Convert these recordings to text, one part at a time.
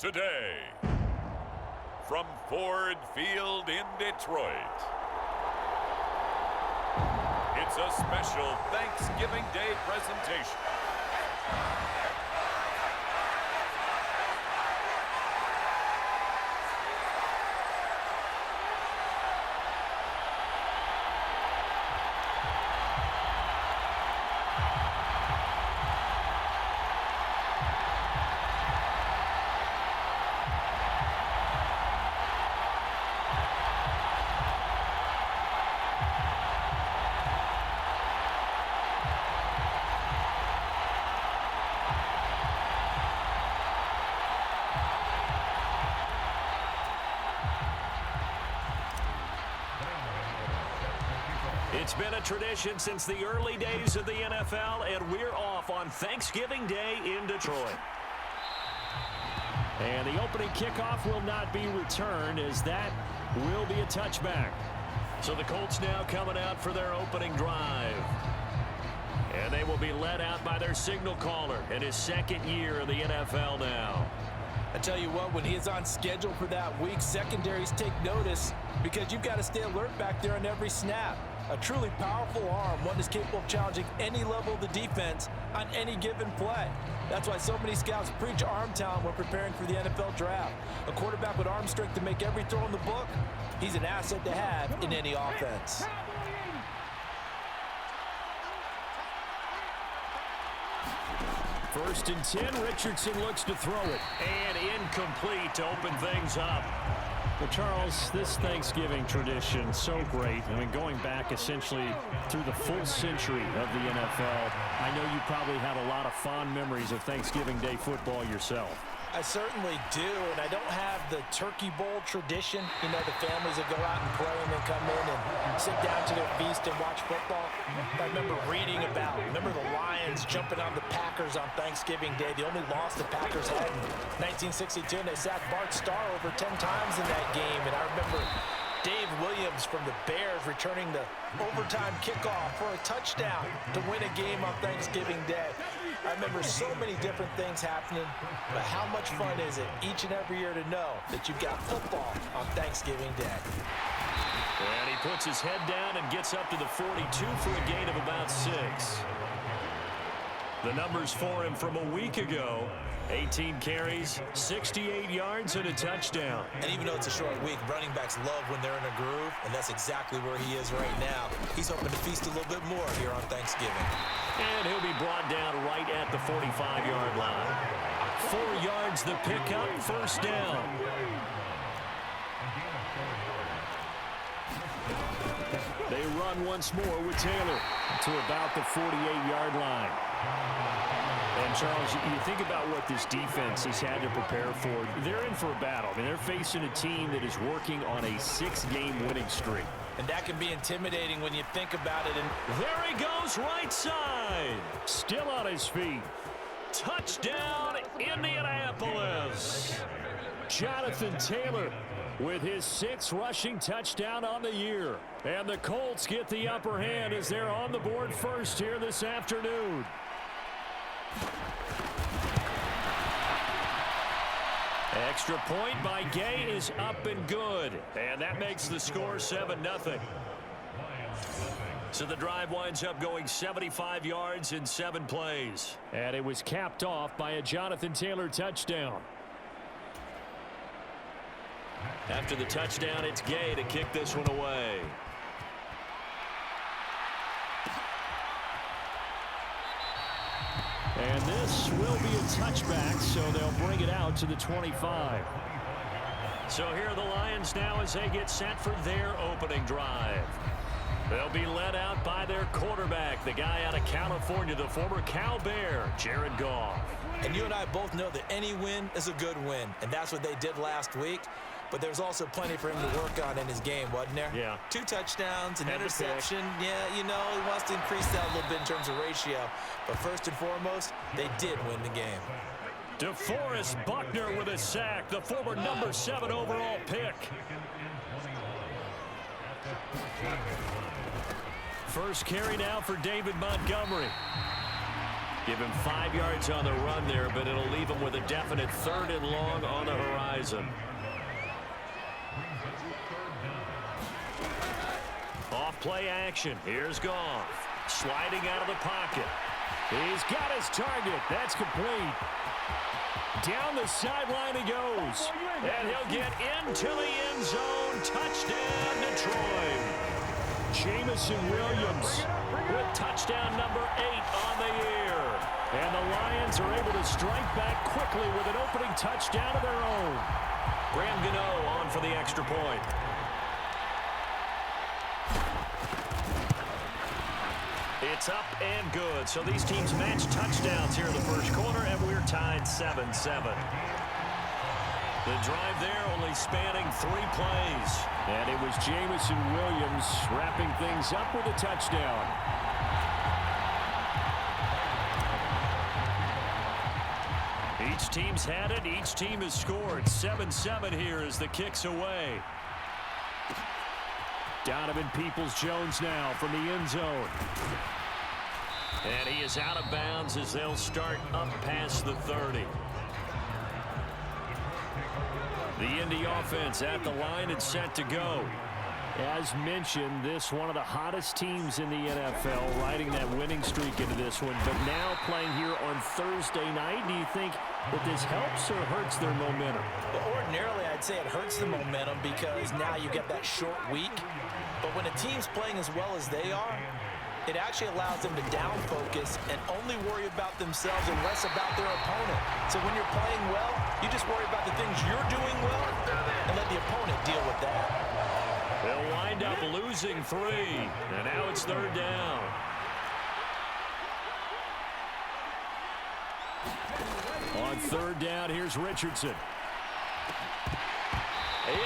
Today, from Ford Field in Detroit, it's a special Thanksgiving Day presentation. It's been a tradition since the early days of the NFL, and we're off on Thanksgiving Day in Detroit. And the opening kickoff will not be returned, as that will be a touchback. So the Colts now coming out for their opening drive. And they will be led out by their signal caller in his second year in the NFL now. I tell you what, when he is on schedule for that week, secondaries take notice because you've got to stay alert back there on every snap. A truly powerful arm, one is capable of challenging any level of the defense on any given play. That's why so many scouts preach arm talent when preparing for the NFL draft. A quarterback with arm strength to make every throw in the book, he's an asset to have in any offense. First and 10, Richardson looks to throw it. And incomplete to open things up. Well, Charles, this Thanksgiving tradition, so great. I mean, going back essentially through the full century of the NFL, I know you probably have a lot of fond memories of Thanksgiving Day football yourself. I certainly do, and I don't have the Turkey Bowl tradition. You know, the families that go out and play and then come in and sit down to their feast and watch football. I remember reading about, the Lions jumping on the Packers on Thanksgiving Day. The only loss the Packers had in 1962, and they sacked Bart Starr over 10 times in that game. And I remember Dave Williams from the Bears returning the overtime kickoff for a touchdown to win a game on Thanksgiving Day. I remember so many different things happening, but how much fun is it each and every year to know that you've got football on Thanksgiving Day? And he puts his head down and gets up to the 42 for a gain of about 6. The numbers for him from a week ago: 18 carries, 68 yards, and a touchdown. And even though it's a short week, running backs love when they're in a groove, and that's exactly where he is right now. He's hoping to feast a little bit more here on Thanksgiving. And he'll be brought down right at the 45-yard line. 4 yards the pickup, first down. They run once more with Taylor to about the 48-yard line. And, Charles, you think about what this defense has had to prepare for. They're in for a battle. I mean, they're facing a team that is working on a 6-game winning streak. And that can be intimidating when you think about it. And there he goes, right side. Still on his feet. Touchdown, Indianapolis. Jonathan Taylor with his 6th rushing touchdown on the year. And the Colts get the upper hand as they're on the board first here this afternoon. Extra point by Gay is up and good. And that makes the score 7-0. So the drive winds up going 75 yards in 7 plays. And it was capped off by a Jonathan Taylor touchdown. After the touchdown, it's Gay to kick this one away. And this will be a touchback, so they'll bring it out to the 25. So here are the Lions now as they get set for their opening drive. They'll be led out by their quarterback, the guy out of California, the former Cal Bear, Jared Goff. And you and I both know that any win is a good win, and that's what they did last week. But there's also plenty for him to work on in his game, wasn't there? Yeah. 2 touchdowns, an interception. Yeah, you know, he wants to increase that a little bit in terms of ratio. But first and foremost, they did win the game. DeForest Buckner with a sack, the former number 7 overall pick. First carry now for David Montgomery. Give him 5 yards on the run there, but it'll leave him with a definite 3rd and long on the horizon. Off play action. Here's Goff. Sliding out of the pocket. He's got his target. That's complete. Down the sideline he goes. And he'll get into the end zone. Touchdown, Detroit. Jamison Williams With touchdown number 8 on the year. And the Lions are able to strike back quickly with an opening touchdown of their own. Graham Gano on for the extra point. It's up and good. So these teams match touchdowns here in the first quarter, and we're tied 7-7. The drive there only spanning 3 plays. And it was Jamison Williams wrapping things up with a touchdown. Each team's had it. Each team has scored. 7-7 here as the kick's away. Donovan Peoples-Jones now from the end zone. And he is out of bounds as they'll start up past the 30. The Indy offense at the line and set to go. As mentioned, this one of the hottest teams in the NFL, riding that winning streak into this one, but now playing here on Thursday night. Do you think that this helps or hurts their momentum? Well, ordinarily, I'd say it hurts the momentum because now you get that short week. But when a team's playing as well as they are, it actually allows them to down focus and only worry about themselves and less about their opponent. So when you're playing well, you just worry about the things you're doing well and let the opponent deal with that. They'll wind up losing 3, and now it's 3rd down. On 3rd down, here's Richardson.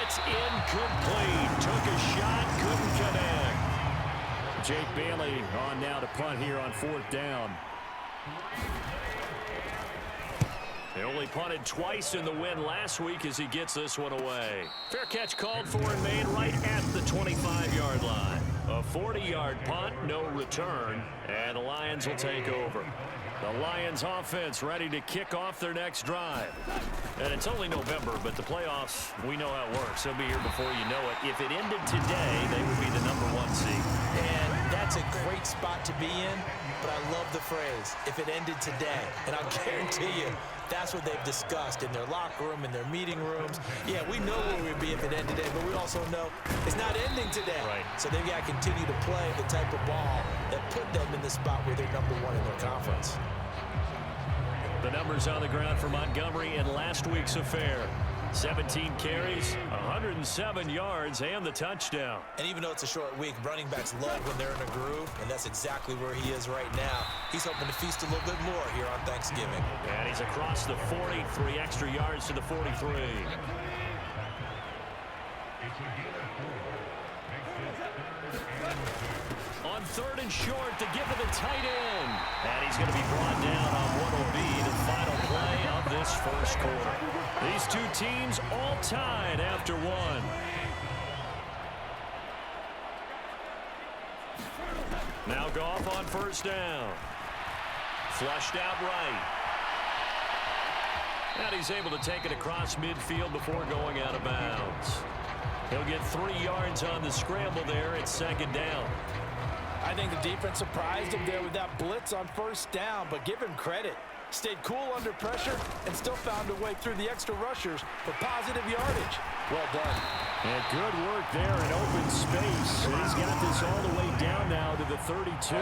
It's incomplete. Took a shot, couldn't connect. Jake Bailey on now to punt here on 4th down. They only punted twice in the win last week as he gets this one away. Fair catch called for and made right at the 25-yard line. A 40-yard punt, no return, and the Lions will take over. The Lions offense ready to kick off their next drive. And it's only November, but the playoffs, we know how it works. They'll be here before you know it. If it ended today, they would be the #1 seed. And that's a great spot to be in, but I love the phrase, if it ended today. And I'll guarantee you, that's what they've discussed in their locker room, in their meeting rooms. Yeah, we know where we'd be if it ended today, but we also know it's not ending today. Right. So they've got to continue to play the type of ball that put them in the spot where they're #1 in their conference. The numbers on the ground for Montgomery in last week's affair. 17 carries, 107 yards, and the touchdown. And even though it's a short week, running backs love when they're in a groove, and that's exactly where he is right now. He's hoping to feast a little bit more here on Thanksgiving. And he's across the 40, 3 extra yards to the 43. On 3rd and short to give to the tight end. And he's going to be brought down on what will be the final play of this first quarter. These two teams all tied after 1. Now Goff on 1st down. Flushed out right. And he's able to take it across midfield before going out of bounds. He'll get 3 yards on the scramble there at 2nd down. I think the defense surprised him there with that blitz on 1st down, but give him credit. Stayed cool under pressure and still found a way through the extra rushers for positive yardage. Well done. And good work there in open space. And he's got this all the way down now to the 32.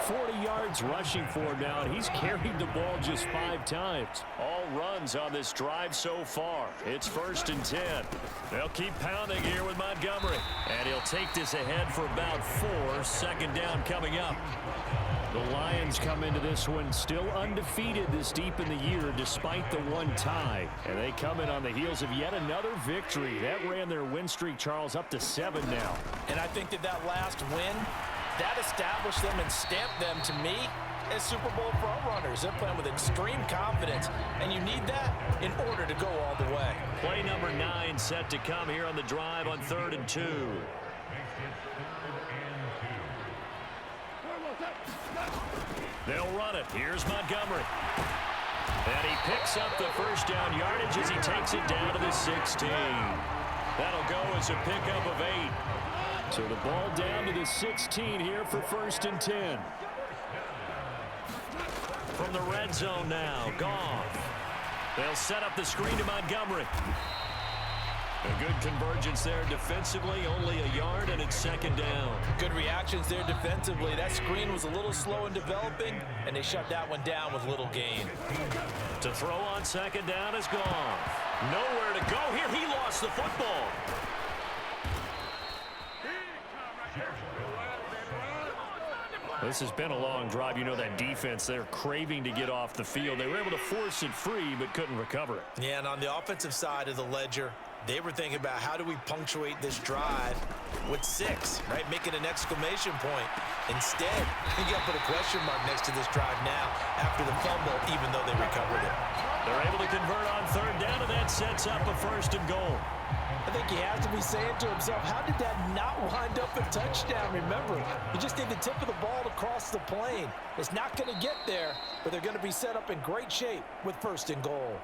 40 yards rushing for him now, and he's carried the ball just 5 times. All runs on this drive so far. It's 1st and 10. They'll keep pounding here with Montgomery. And he'll take this ahead for about 4. 2nd down coming up. The Lions come into this one still undefeated this deep in the year despite the 1 tie. And they come in on the heels of yet another victory. That ran their win streak, Charles, up to 7 now. And I think that last win, that established them and stamped them, to me, as Super Bowl frontrunners. They're playing with extreme confidence, and you need that in order to go all the way. Play number 9 set to come here on the drive on 3rd and 2. They'll run it. Here's Montgomery. And he picks up the first down yardage as he takes it down to the 16. That'll go as a pickup of 8. So the ball down to the 16 here for 1st and 10. From the red zone now, Goff. They'll set up the screen to Montgomery. A good convergence there defensively, only a yard, and it's 2nd down. Good reactions there defensively. That screen was a little slow in developing, and they shut that one down with little gain. To throw on 2nd down is Goff. Nowhere to go here. He lost the football. This has been a long drive. You know that defense, they're craving to get off the field. They were able to force it free, but couldn't recover it. Yeah, and on the offensive side of the ledger, they were thinking about how do we punctuate this drive with 6, right? Making an exclamation point. Instead, you got to put a question mark next to this drive now after the fumble, even though they recovered it. They're able to convert on 3rd down, and that sets up a 1st and goal. I think he has to be saying to himself, how did that not wind up a touchdown? Remember, you just need the tip of the ball to cross the plane. It's not going to get there, but they're going to be set up in great shape with 1st and goal.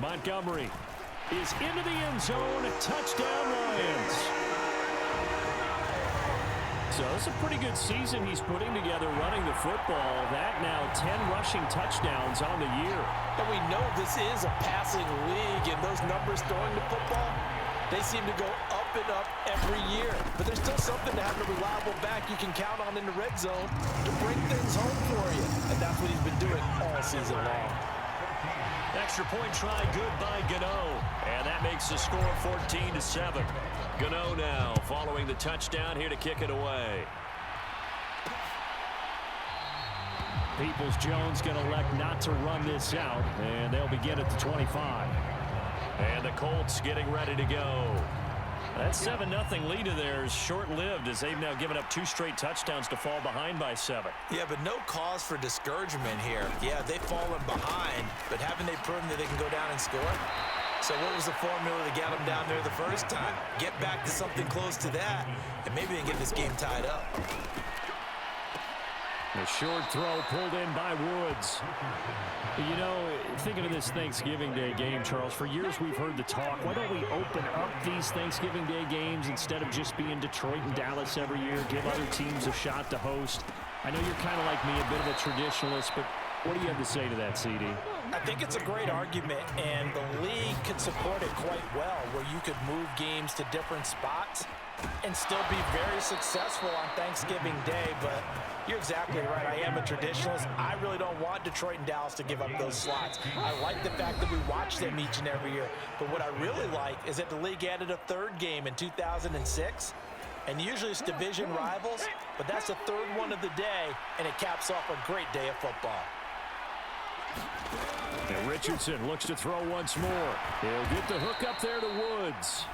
Montgomery is into the end zone. Touchdown, Lions. So it's a pretty good season he's putting together running the football. That now 10 rushing touchdowns on the year. And we know this is a passing league, and those numbers throwing the football, they seem to go up and up every year. But there's still something to having a reliable back you can count on in the red zone to bring things home for you. And that's what he's been doing all season long. Extra point try good by Gano. And that makes the score 14-7. Gano now following the touchdown here to kick it away. Peoples-Jones going to elect not to run this out, and they'll begin at the 25. And the Colts getting ready to go. That 7-0 lead of theirs short-lived as they've now given up 2 straight touchdowns to fall behind by 7. Yeah, but no cause for discouragement here. Yeah, they've fallen behind, but haven't they proven that they can go down and score? So what was the formula to get them down there the first time? Get back to something close to that, and maybe they can get this game tied up. The short throw pulled in by Woods. You know, thinking of this Thanksgiving Day game, Charles, for years we've heard the talk, why don't we open up these Thanksgiving Day games instead of just being Detroit and Dallas every year, give other teams a shot to host? I know you're kind of like me, a bit of a traditionalist, but what do you have to say to that, CD? I think it's a great argument, and the league could support it quite well, where you could move games to different spots and still be very successful on Thanksgiving Day. But you're exactly right. I am a traditionalist. I really don't want Detroit and Dallas to give up those slots. I like the fact that we watch them each and every year. But what I really like is that the league added a 3rd game in 2006. And usually it's division rivals, but that's the 3rd one of the day, and it caps off a great day of football. And Richardson looks to throw once more. He'll get the hook up there to Woods.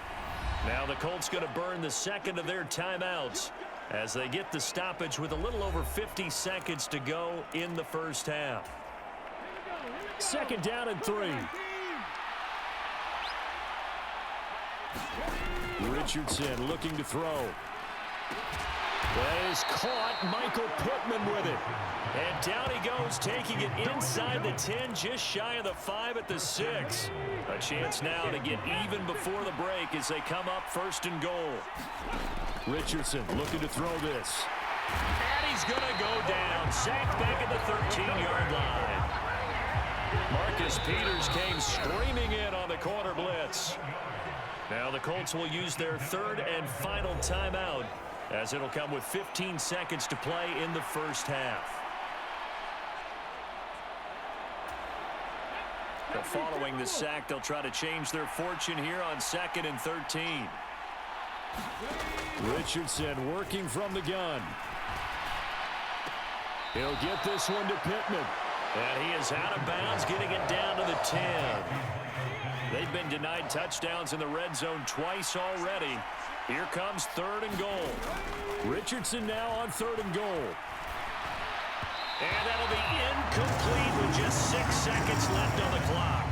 Now the Colts going to burn the 2nd of their timeouts as they get the stoppage with a little over 50 seconds to go in the first half. 2nd down and 3. Richardson looking to throw. That is caught. Michael Pittman with it. And down he goes, taking it inside the 10, just shy of the 5 at the 6. A chance now to get even before the break as they come up 1st and goal. Richardson looking to throw this. And he's going to go down. Sacked back at the 13-yard line. Marcus Peters came screaming in on the corner blitz. Now the Colts will use their 3rd and final timeout, as it'll come with 15 seconds to play in the first half. But following the sack, they'll try to change their fortune here on 2nd and 13. Richardson working from the gun. He'll get this one to Pittman. And he is out of bounds, getting it down to the 10. They've been denied touchdowns in the red zone twice already. Here comes 3rd and goal. Richardson now on 3rd and goal. And that'll be incomplete with just 6 seconds left on the clock.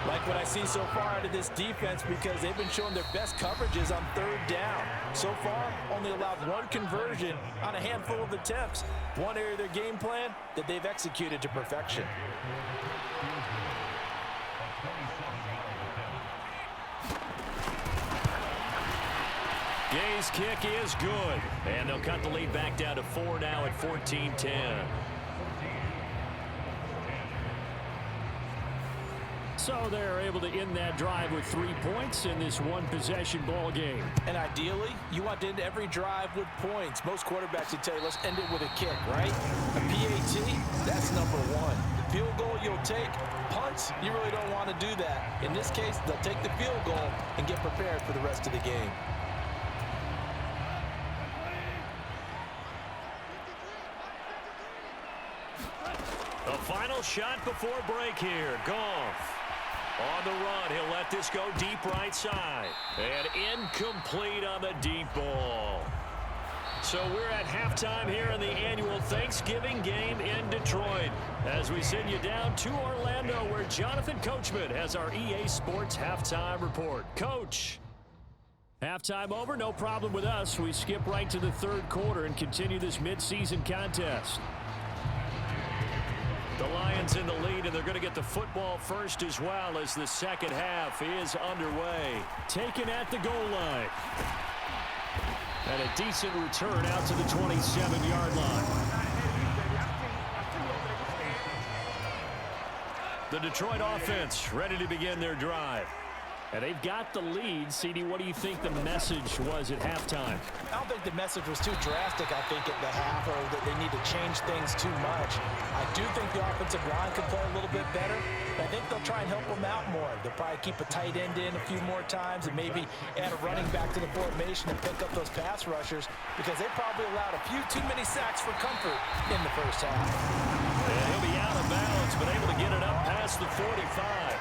Like what I see so far out of this defense, because they've been showing their best coverages on third down. So far, only allowed one conversion on a handful of attempts. One area of their game plan that they've executed to perfection. Gay's kick is good. And they'll cut the lead back down to 4 now at 14-10. So they're able to end that drive with 3 points in this one-possession ball game. And ideally, you want to end every drive with points. Most quarterbacks would tell you, let's end it with a kick, right? A PAT, that's number one. Field goal you'll take. Punts, you really don't want to do that. In this case, they'll take the field goal and get prepared for the rest of the game. The final shot before break here. Goff. On the run, he'll let this go deep right side. And incomplete on the deep ball. So we're at halftime here in the annual Thanksgiving game in Detroit, as we send you down to Orlando, where Jonathan Coachman has our EA Sports halftime report. Coach. Halftime over, no problem with us. We skip right to the third quarter and continue this midseason contest. The Lions in the lead, and they're going to get the football first as well as the second half is underway. Taken at the goal line. And a decent return out to the 27-yard line. The Detroit offense ready to begin their drive. And they've got the lead. CD, what do you think the message was at halftime? I don't think the message was too drastic, I think, at the half, or that they need to change things too much. I do think the offensive line could play a little bit better, but I think they'll try and help them out more. They'll probably keep a tight end in a few more times and maybe add a running back to the formation and pick up those pass rushers, because they probably allowed a few too many sacks for comfort in the first half. And he'll be out of bounds, but able to get it up past the 45.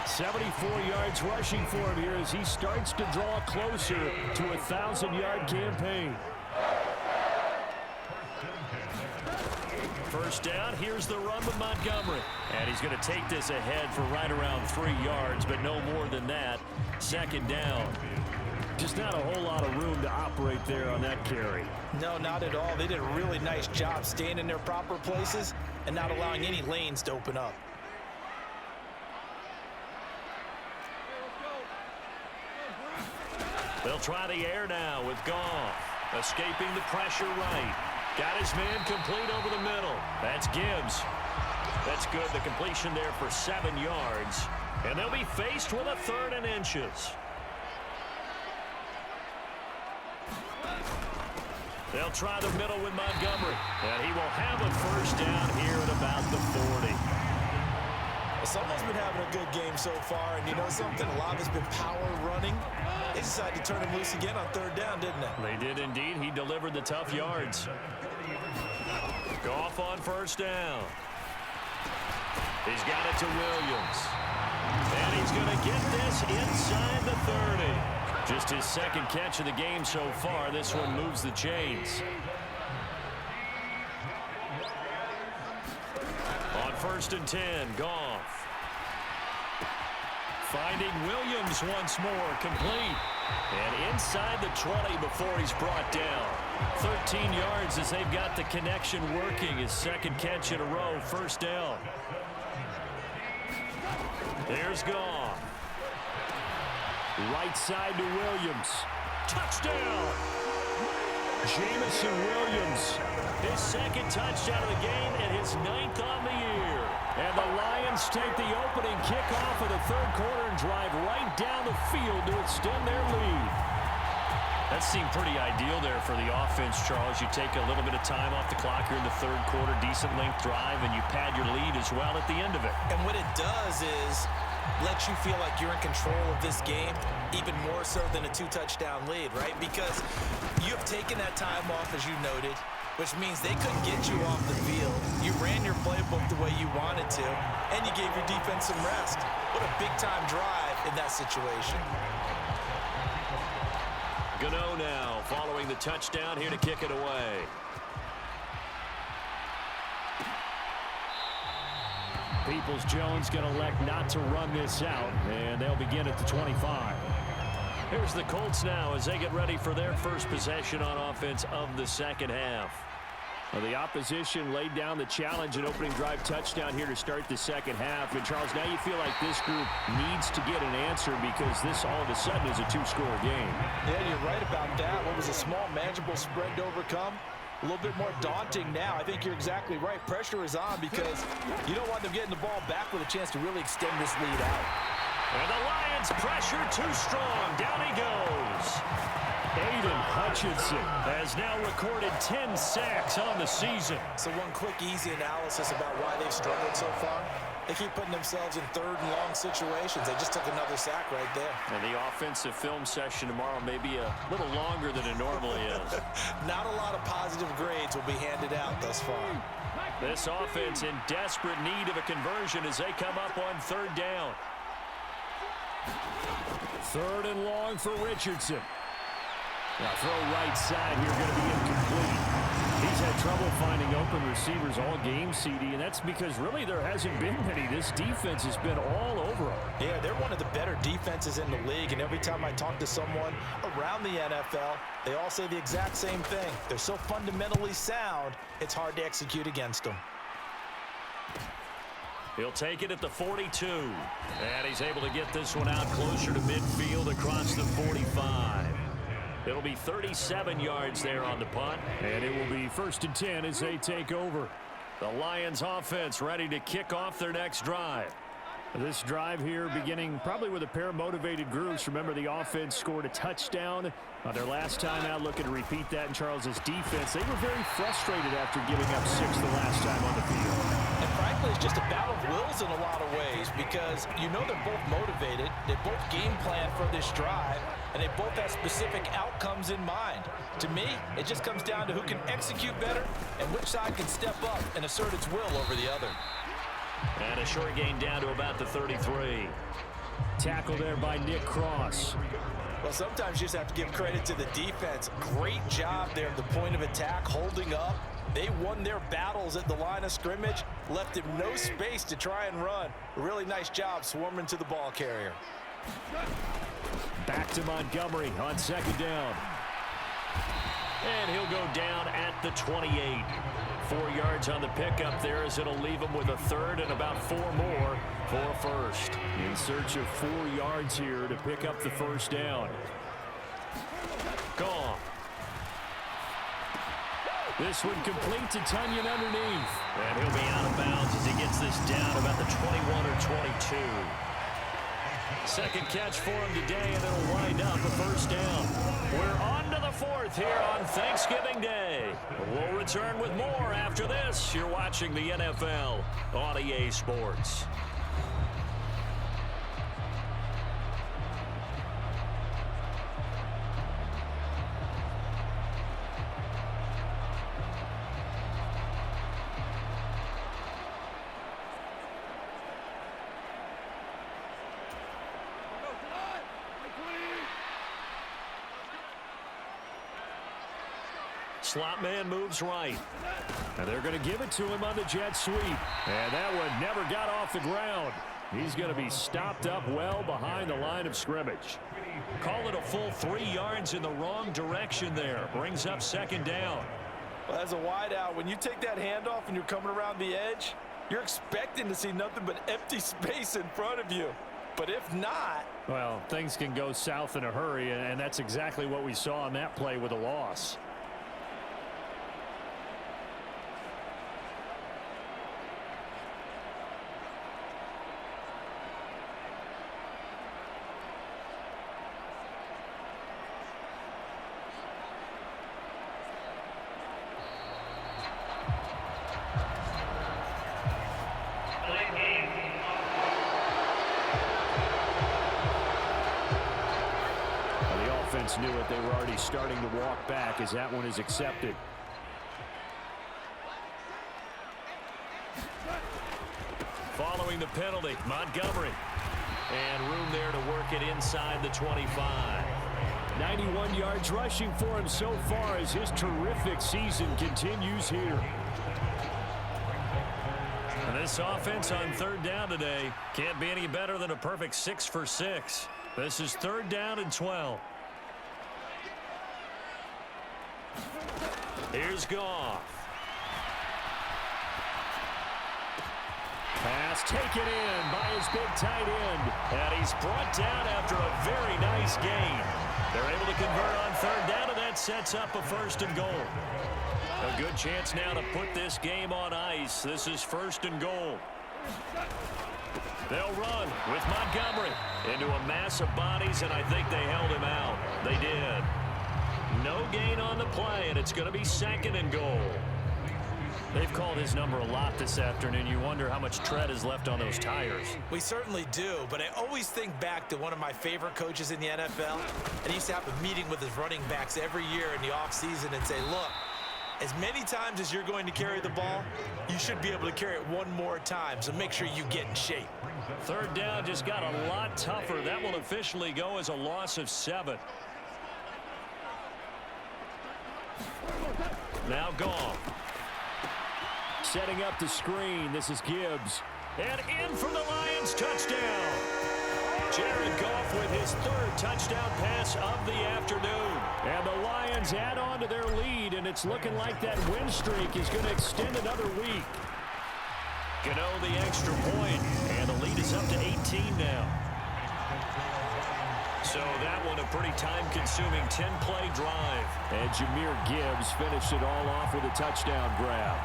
74 yards rushing for him here as he starts to draw closer to a 1,000-yard campaign. First down, here's the run with Montgomery. And he's going to take this ahead for right around 3 yards, but no more than that. Second down. Just not a whole lot of room to operate there on that carry. No, not at all. They did a really nice job staying in their proper places and not allowing any lanes to open up. They'll try the air now with Goff. Escaping the pressure right. Got his man complete over the middle. That's Gibbs. That's good. The completion there for 7 yards. And they'll be faced with a 3rd and inches. They'll try the middle with Montgomery. And he will have a first down here at about the 40. Someone's been having a good game so far, and you know something? A lot of it's been power running. They decided to turn him loose again on 3rd down, didn't they? They did indeed. He delivered the tough yards. Goff on first down. He's got it to Williams. And he's going to get this inside the 30. Just his second catch of the game so far. This one moves the chains. On 1st and 10, Goff. Finding Williams once more, complete. And inside the 20 before he's brought down. 13 yards as they've got the connection working. His second catch in a row, first down. There's Goff. Right side to Williams. Touchdown! Jamison Williams. His second touchdown of the game and his 9th on the year. And the Lions take the opening kickoff of the third quarter and drive right down the field to extend their lead. That seemed pretty ideal there for the offense, Charles. You take a little bit of time off the clock here in the third quarter, decent length drive, and you pad your lead as well at the end of it. And what it does is let you feel like you're in control of this game, even more so than a 2-touchdown lead, right? Because you have taken that time off, as you noted, which means they couldn't get you off the field. You ran your playbook the way you wanted to, and you gave your defense some rest. What a big-time drive in that situation. Gano now following the touchdown here to kick it away. Peoples-Jones going to elect not to run this out, and they'll begin at the 25. Here's the Colts now as they get ready for their first possession on offense of the second half. Well, the opposition laid down the challenge and opening drive touchdown here to start the second half. And, Charles, now you feel like this group needs to get an answer because this all of a sudden is a two-score game. Yeah, you're right about that. What was a small, manageable spread to overcome? A little bit more daunting now. I think you're exactly right. Pressure is on because you don't want them getting the ball back with a chance to really extend this lead out. And the Lions pressure too strong. Down he goes. Aiden Hutchinson has now recorded 10 sacks on the season. So one quick, easy analysis about why they've struggled so far. They keep putting themselves in third and long situations. They just took another sack right there. And the offensive film session tomorrow may be a little longer than it normally is. Not a lot of positive grades will be handed out thus far. This offense in desperate need of a conversion as they come up on third down. Third and long for Richardson. Now throw right side here, going to be incomplete. He's had trouble finding open receivers all game, CD, and that's because really there hasn't been many. This defense has been all over them. Yeah, they're one of the better defenses in the league, and every time I talk to someone around the NFL, they all say the exact same thing. They're so fundamentally sound, it's hard to execute against them. He'll take it at the 42. And he's able to get this one out closer to midfield across the 45. It'll be 37 yards there on the punt. And it will be 1st and 10 as they take over. The Lions offense ready to kick off their next drive. This drive here beginning probably with a pair of motivated groups. Remember, the offense scored a touchdown on their last time out, looking to repeat that in Charles's defense. They were very frustrated after giving up 6 the last time on the field. And frankly, it's just a battle of wills in a lot of ways because you know they're both motivated. They both game plan for this drive, and they both have specific outcomes in mind. To me, it just comes down to who can execute better and which side can step up and assert its will over the other. And a short gain down to about the 33. Tackle there by Nick Cross. Well, sometimes you just have to give credit to the defense. Great job there at the point of attack, holding up. They won their battles at the line of scrimmage, left him no space to try and run. A really nice job swarming to the ball carrier. Back to Montgomery on second down. And he'll go down at the 28. 4 yards on the pickup there as it'll leave him with a third and about 4 more for first. In search of 4 yards here to pick up the first down. Gone. This one complete to Tunyon underneath. And he'll be out of bounds as he gets this down about the 21 or 22. Second catch for him today, and it'll wind up a first down. We're on to the fourth here on Thanksgiving Day. We'll return with more after this. You're watching the NFL on EA Sports. Slot man moves right. And they're going to give it to him on the jet sweep. And that one never got off the ground. He's going to be stopped up well behind the line of scrimmage. Call it a full 3 yards in the wrong direction there. Brings up second down. Well, as a wideout, when you take that handoff and you're coming around the edge, you're expecting to see nothing but empty space in front of you. But if not... well, things can go south in a hurry, and that's exactly what we saw on that play with a loss. Knew it. They were already starting to walk back as that one is accepted. Following the penalty, Montgomery. And room there to work it inside the 25. 91 yards rushing for him so far as his terrific season continues here. And This offense on third down today can't be any better than a perfect 6 for 6. This is 3rd down and 12. Here's Goff. Pass taken in by his big tight end. And he's brought down after a very nice gain. They're able to convert on 3rd down, and that sets up a 1st and goal. A good chance now to put this game on ice. This is 1st and goal. They'll run with Montgomery into a mass of bodies, and I think they held him out. They did. No gain on the play, and it's going to be 2nd and goal. They've called his number a lot this afternoon. You wonder how much tread is left on those tires. We certainly do, but I always think back to one of my favorite coaches in the NFL, and he used to have a meeting with his running backs every year in the offseason and say, look, as many times as you're going to carry the ball, you should be able to carry it one more time, so make sure you get in shape. 3rd down just got a lot tougher. That will officially go as a loss of 7. Now Goff. Setting up the screen. This is Gibbs. And in for the Lions, touchdown. Jared Goff with his 3rd touchdown pass of the afternoon. And the Lions add on to their lead, and it's looking like that win streak is going to extend another week. Gano the extra point, and the lead is up to 18 now. So that one a pretty time-consuming 10-play drive. And Jahmyr Gibbs finished it all off with a touchdown grab.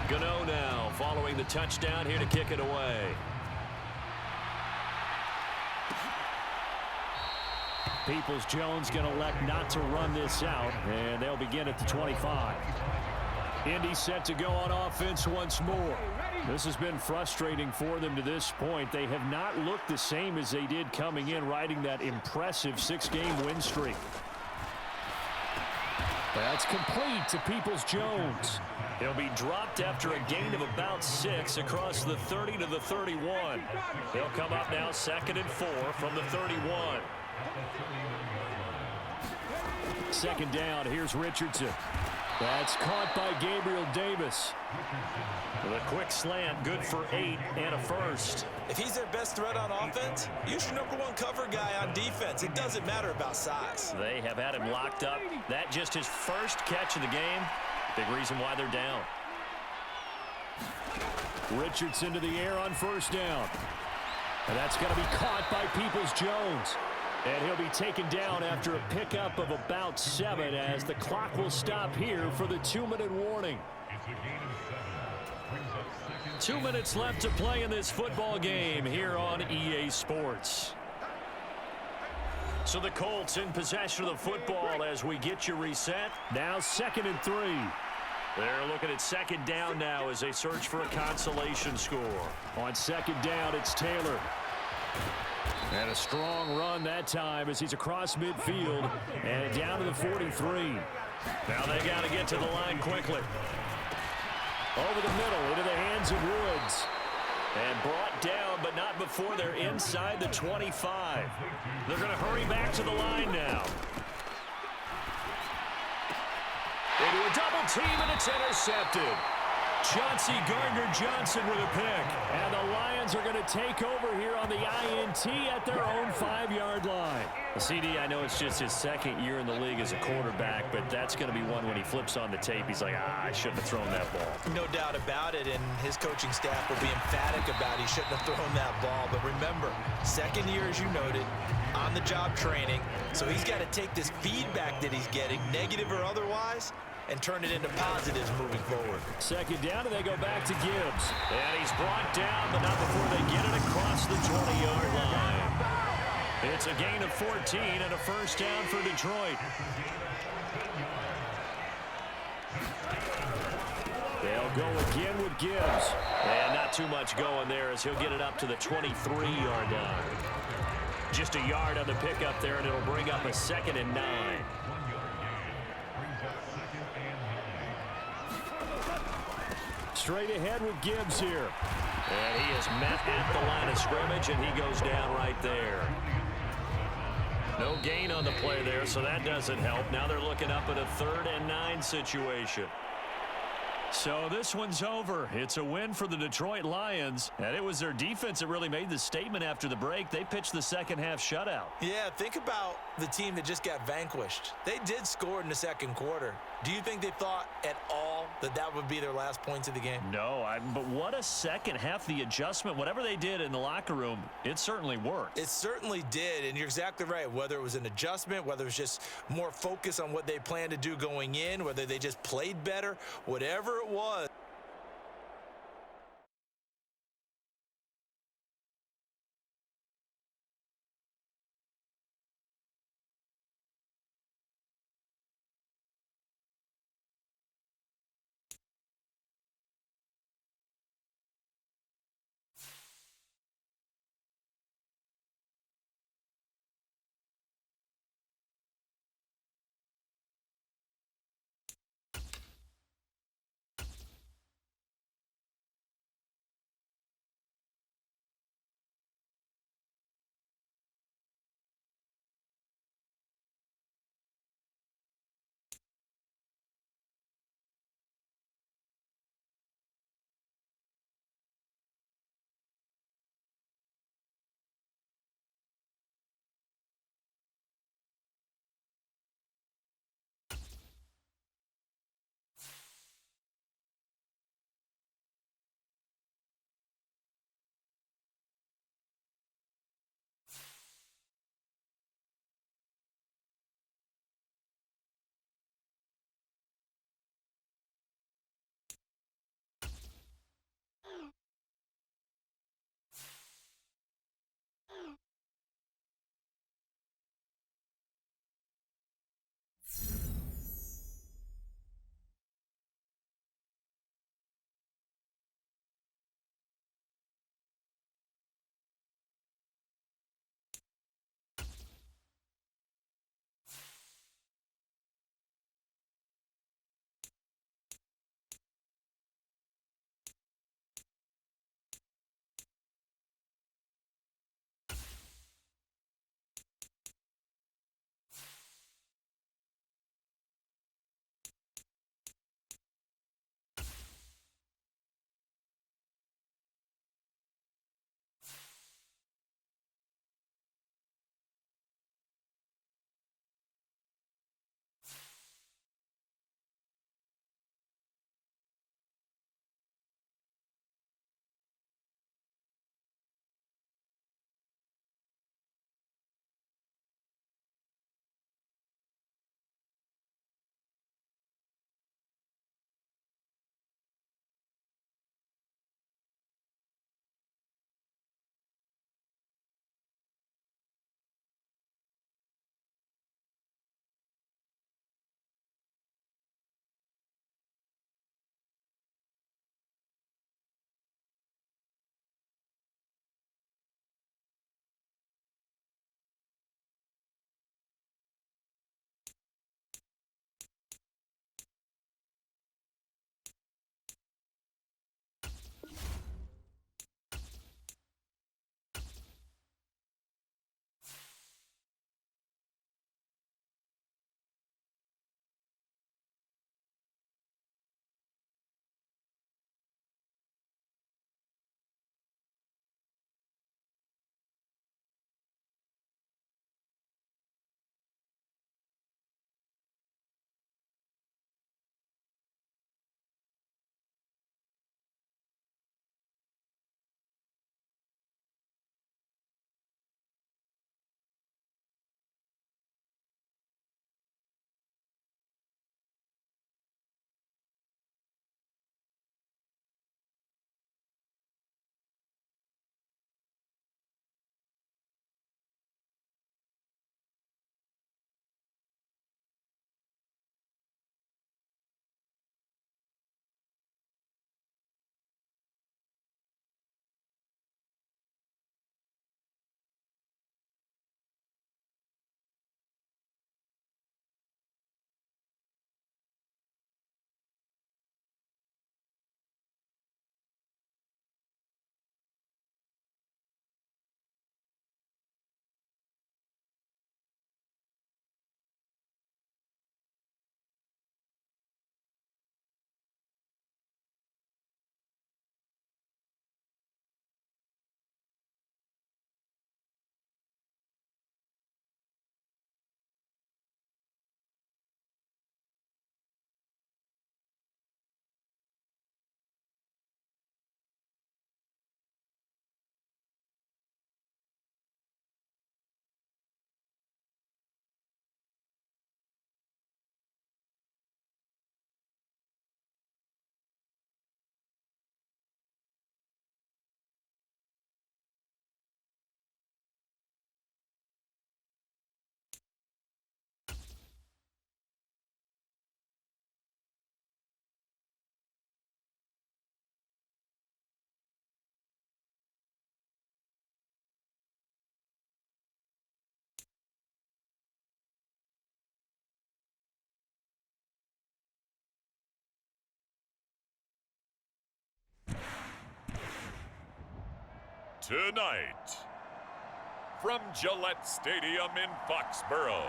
Gano now following the touchdown here to kick it away. Peoples-Jones going to elect not to run this out, and they'll begin at the 25. Indy set to go on offense once more. This has been frustrating for them to this point. They have not looked the same as they did coming in, riding that impressive 6-game win streak. That's complete to Peoples-Jones. He'll be dropped after a gain of about 6 across the 30 to the 31. They'll come up now 2nd and 4 from the 31. 2nd down. Here's Richardson. That's caught by Gabriel Davis. With a quick slant, good for 8 and a 1st. If he's their best threat on offense, use your #1 cover guy on defense. It doesn't matter about size. They have had him locked up. That just his 1st catch of the game. Big reason why they're down. Richardson to the air on 1st down. And that's going to be caught by Peoples-Jones. And he'll be taken down after a pickup of about 7 as the clock will stop here for the 2-minute warning. 2 minutes left to play in this football game here on EA Sports. So the Colts in possession of the football as we get you reset. Now 2nd and 3. They're looking at 2nd down now as they search for a consolation score. On 2nd down, it's Taylor. And a strong run that time as he's across midfield and down to the 43. Now they got to get to the line quickly. Over the middle into the hands of Woods. And brought down, but not before they're inside the 25. They're going to hurry back to the line now. Into a double team, and it's intercepted. Chauncey Gardner-Johnson with a pick. And the Lions are going to take over here on the INT at their own 5-yard line. CD, I know it's just his 2nd year in the league as a quarterback, but that's going to be one when he flips on the tape. He's like, I shouldn't have thrown that ball. No doubt about it, and his coaching staff will be emphatic about he shouldn't have thrown that ball. But remember, 2nd year, as you noted, on-the-job training. So he's got to take this feedback that he's getting, negative or otherwise, and turn it into positives moving forward. 2nd down, and they go back to Gibbs. And he's brought down, but not before they get it across the 20-yard line. It's a gain of 14 and a 1st down for Detroit. They'll go again with Gibbs. And not too much going there as he'll get it up to the 23-yard line. Just a yard on the pickup there, and it'll bring up a 2nd and 9. Straight ahead with Gibbs here. And he is met at the line of scrimmage, and he goes down right there. No gain on the play there, so that doesn't help. Now they're looking up at a 3rd and 9 situation. So this one's over. It's a win for the Detroit Lions, and it was their defense that really made the statement after the break. They pitched the second half shutout. Yeah, think about the team that just got vanquished. They did score in the second quarter. Do you think they thought at all that that would be their last points of the game? No, but what a second half. The adjustment, whatever they did in the locker room, it certainly worked. It certainly did, and you're exactly right. Whether it was an adjustment, whether it was just more focus on what they planned to do going in, whether they just played better, whatever it was. Tonight, from Gillette Stadium in Foxborough,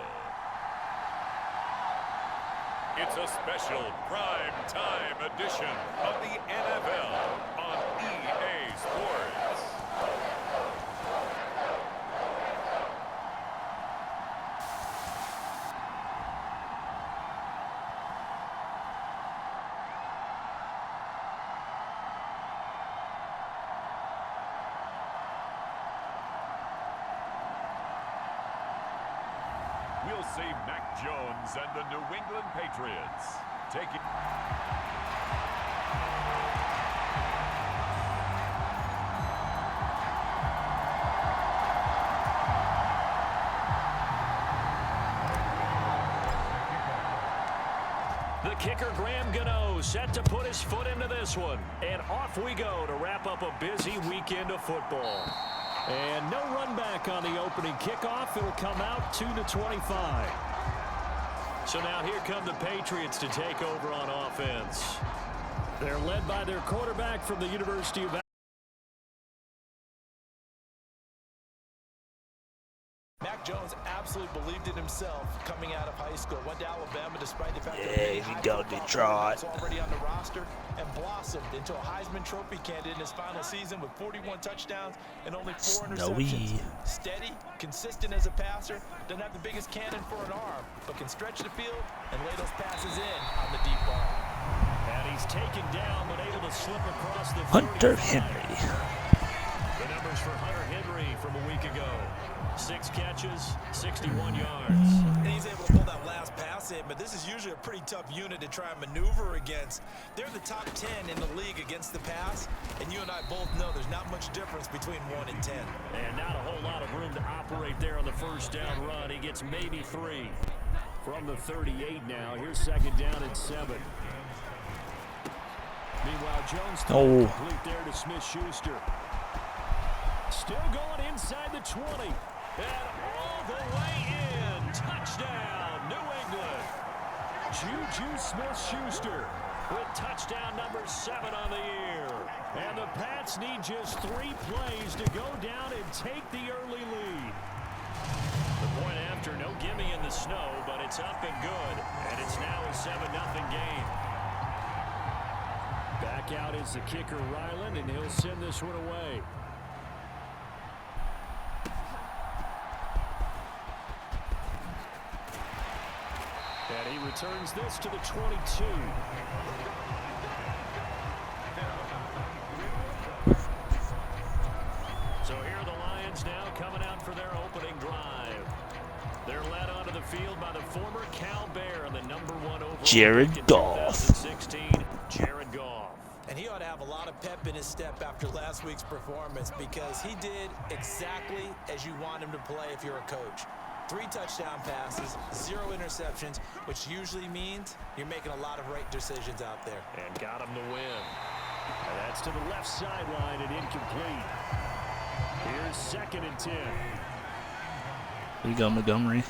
it's a special prime time edition of the NFL on EA Sports. We'll see Mac Jones and the New England Patriots taking... The kicker, Graham Gano, set to put his foot into this one. And off we go to wrap up a busy weekend of football. And no run back on the opening kickoff. It'll come out 2-25. So now here come the Patriots to take over on offense. They're led by their quarterback from the University of... Mac Jones absolutely believed in himself coming out of high school. Went to Alabama despite the fact that he go Detroit. Already on the roster and blossomed into a Heisman Trophy candidate in his final season with 41 touchdowns and only 4 interceptions. Steady, consistent as a passer, doesn't have the biggest cannon for an arm, but can stretch the field and lay those passes in on the deep ball. And he's taken down, but able to slip across the 35. Hunter Henry. The numbers for Hunter Henry from a week ago. 6 catches, 61 yards. And he's able to pull that last pass in, but this is usually a pretty tough unit to try and maneuver against. They're the top 10 in the league against the pass, and you and I both know there's not much difference between 1 and 10. And not a whole lot of room to operate there on the first down run. He gets maybe 3. From the 38 now, here's 2nd down and 7. Meanwhile, Jones still complete there to Smith-Schuster. Still going inside the 20. And all the way in. Touchdown, New England. Juju Smith-Schuster with touchdown number 7 on the year. And the Pats need just 3 plays to go down and take the early lead. The point after, no gimme in the snow, but it's up and good. And it's now a 7-0 game. Back out is the kicker, Ryland, and he'll send this one away. And he returns this to the 22. So here are the Lions now coming out for their opening drive. They're led onto the field by the former Cal Bear and the #1 overall Jared pick in Goff. 2016, Jared Goff. And he ought to have a lot of pep in his step after last week's performance because he did exactly as you want him to play if you're a coach. 3 touchdown passes, 0 interceptions, which usually means you're making a lot of right decisions out there. And got him to win. And that's to the left sideline and incomplete. Here's 2nd and 10. Here you go, Montgomery.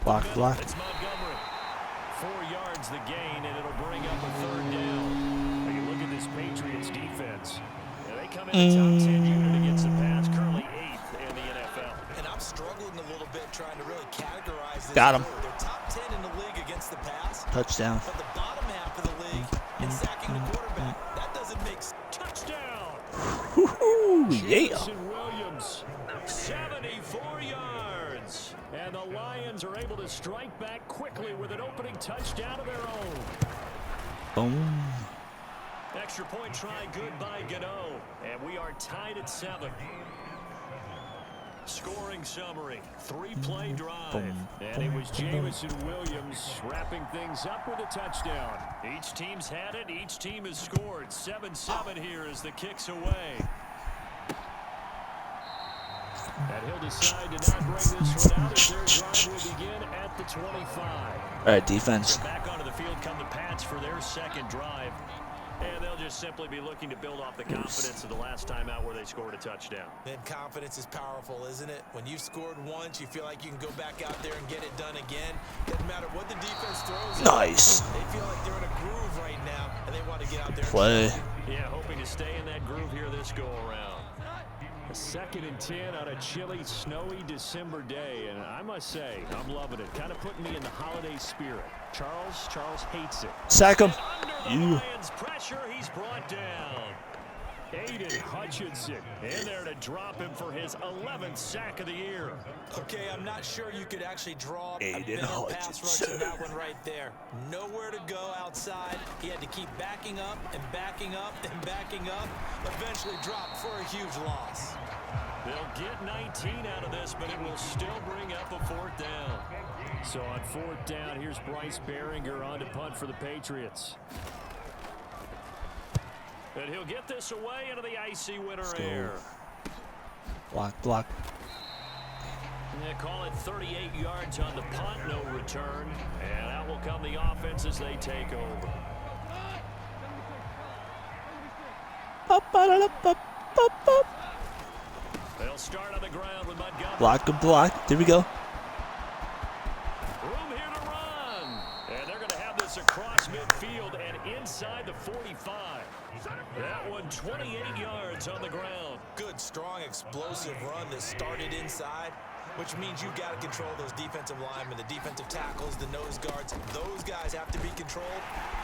Block. It's Montgomery. 4 yards the gain, and it'll bring up a 3rd down. Now you look at this Patriots defense. They come in the top 10 unit against the pass, currently 8th in the NFL. And I'm struggling a little bit trying to really categorize this. Got him. They're top 10 in the league against the pass. Touchdown. But the bottom half of the league in sacking the quarterback. That doesn't make sense. Touchdown! Yeah. Williams, 74 yards. And the Lions are able to strike back quickly with an opening touchdown of their own. Boom. Extra point try good by Gano. And we are tied at 7. Scoring summary, 3-play drive. And it was Jamison Williams wrapping things up with a touchdown. Each team's had it. Each team has scored. 7-7 here as the kick's away. And he'll decide to not bring this one out as their drive will begin at the 25. All right, defense. So back onto the field come the Pats for their 2nd drive. And they'll just simply be looking to build off the confidence of the last time out where they scored a touchdown. Man, confidence is powerful, isn't it? When you've scored once, you feel like you can go back out there and get it done again. Doesn't matter what the defense throws. Nice. They feel like they're in a groove right now, and they want to get out there. Play. Yeah, hoping to stay in that groove here this go-around. A 2nd and 10 on a chilly, snowy December day, and I must say, I'm loving it. Kind of putting me in the holiday spirit. Charles hates it. Sack him. Under the Lions' pressure, he's brought down. Aiden Hutchinson in there to drop him for his 11th sack of the year. Okay, I'm not sure you could actually draw a Aiden better pass rush than Hutchinson. that one right there. Nowhere to go outside. He had to keep backing up and backing up and backing up. Eventually dropped for a huge loss. They'll get 19 out of this, but it will still bring up a 4th down. So on 4th down, here's Bryce Behringer on to punt for the Patriots. And he'll get this away into the icy winter Let's go. air. Block. They call it 38 yards on the punt, no return. And out will come the offense as they take over. They'll start on the ground with Montgomery. Block. There we go. Room here to run. And they're going to have this across midfield and inside the 45. That one 28 yards on the ground. Good, strong, explosive run that started inside, which means you've got to control those defensive linemen, the defensive tackles, the nose guards. Those guys have to be controlled.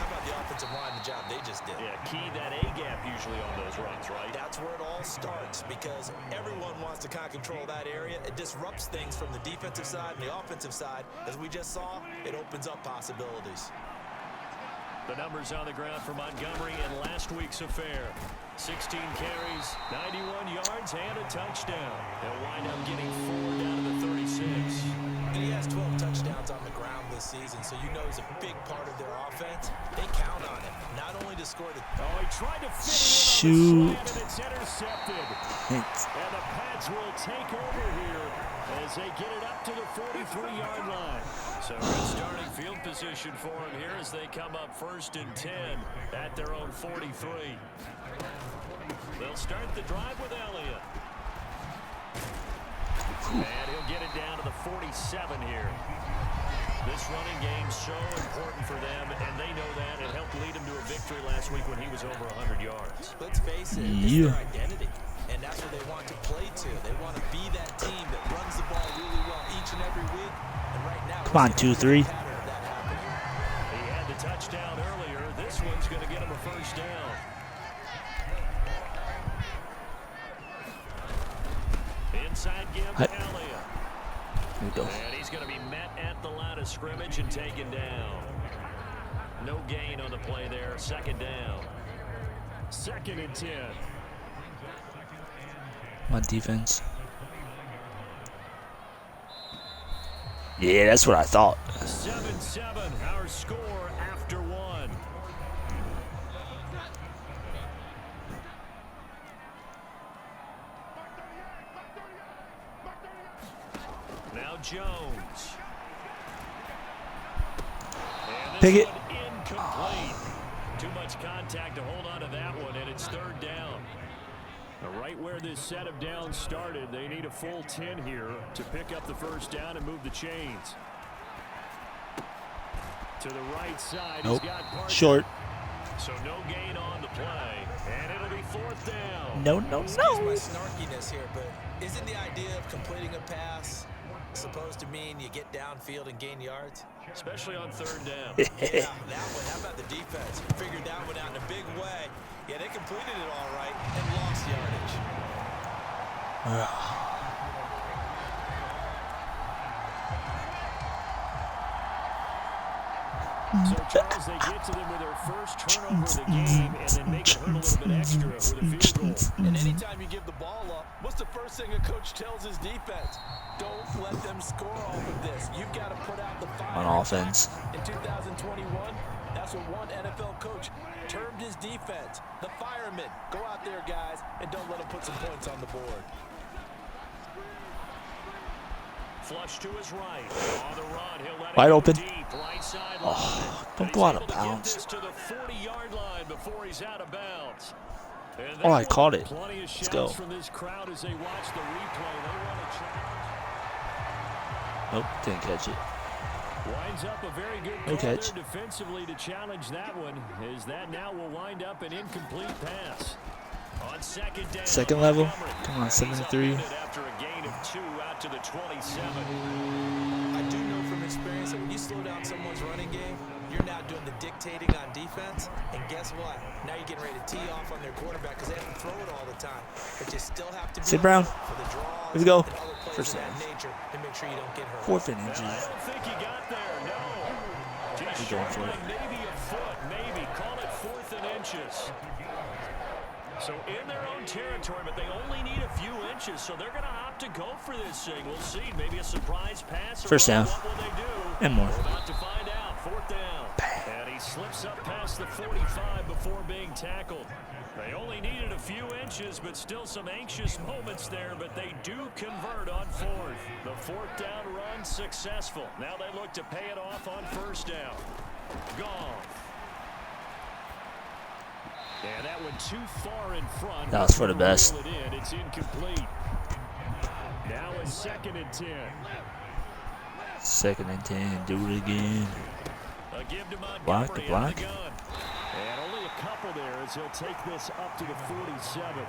How about the offensive line, the job they just did? Yeah, key that A-gap usually on those runs, right? That's where it all starts, because everyone wants to kind of control that area. It disrupts things from the defensive side and the offensive side. As we just saw, it opens up possibilities. The numbers on the ground for Montgomery in last week's affair. 16 carries, 91 yards, and a touchdown. They'll wind up getting 4 down to the 36. And he has 12 touchdowns on the ground this season, so you know he's a big part of their offense. They count on him, not only to score the... Oh, he tried to fit it in Shoot. on the slant, and it's intercepted. Thanks. And the Pats will take over here as they get it up to the 43-yard line. So good starting field position for them here as they come up 1st and 10 at their own 43. They'll start the drive with Elliott. And he'll get it down to the 47 here. This running game so important for them, and they know that. It helped lead him to a victory last week when he was over 100 yards. Let's face it, it's their identity, and that's what they want to play to. They want to be that team that runs the ball really well each and every week. And right now, Come on, 2-3. He had the touchdown earlier. This one's going to get him a 1st down. Inside give to Elliott. There we go. And he's going to be met at the line of scrimmage and taken down. No gain on the play there. 2nd down. 2nd and 10. My defense. Yeah, that's what I thought. 7-7, our score after 1. Now Jones. And this Pickett. one incomplete. Too much contact to hold on to that one, and it's 3rd down. Right where this set of downs started, they need a full 10 here to pick up the 1st down and move the chains. To the right side, Nope. he's got Parker. Short. So no gain on the play, and it'll be 4th down. No. Excuse my snarkiness here, but isn't the idea of completing a pass supposed to mean you get downfield and gain yards? Especially on 3rd down. Yeah, that one. How about the defense? Figured that one out in a big way. Yeah, they completed it all right and lost yardage. So, Charles, they get to them with their first turnover of the game and then make it hurt a little bit extra with a field goal. And anytime you give the ball up, what's the first thing a coach tells his defense? Don't let them score off of this. You've got to put out the fire. On offense. In 2021, that's what one NFL coach termed his defense. The firemen. Go out there, guys, and don't let them put some points on the board. Flush to his right. On the run, he'll let it Wide go open. deep, right sideline. Oh, don't And go he's out of able to get bounds. this to the 40-yard line before he's out of bounds. And Oh, they I want caught it. plenty of Let's shouts go. from this crowd as they watch the replay. They want to challenge. Nope, didn't catch it. Winds up a very good No call catch. there defensively to challenge that one, as that now will wind up an incomplete pass. On second down, Second level. Montgomery. Come on, He's 73. upended after a gain of 2 out to the 27. I do know from experience that when you slow down someone's running game, you're now doing the dictating on defense. And guess what? Now you're getting ready to tee off on their quarterback because they have to throw it all the time. But you still have to be Sit Brown. for the draws Here we go. and other plays First of that down. nature to make sure you don't get hurt. 4th and I inches. don't think he got there, no. Just He's going short for by it. maybe a foot, maybe. Call it 4th and inches. So in their own territory, but they only need a few inches, so they're going to opt to go for this thing. We'll see. Maybe a surprise pass. Or First down. What will they do? And more. We're about to find out. 4th down. And he slips up past the 45 before being tackled. They only needed a few inches, but still some anxious moments there, but they do convert on 4th. The 4th down run successful. Now they look to pay it off on 1st down. Goff. And that one too far in front. That was for the best. Reel it in. It's incomplete. Now it's 2nd and 10. 2nd and 10. Do it again. A give to Montgomery Block, out of block. the gun. And only a couple there as he'll take this up to the 47.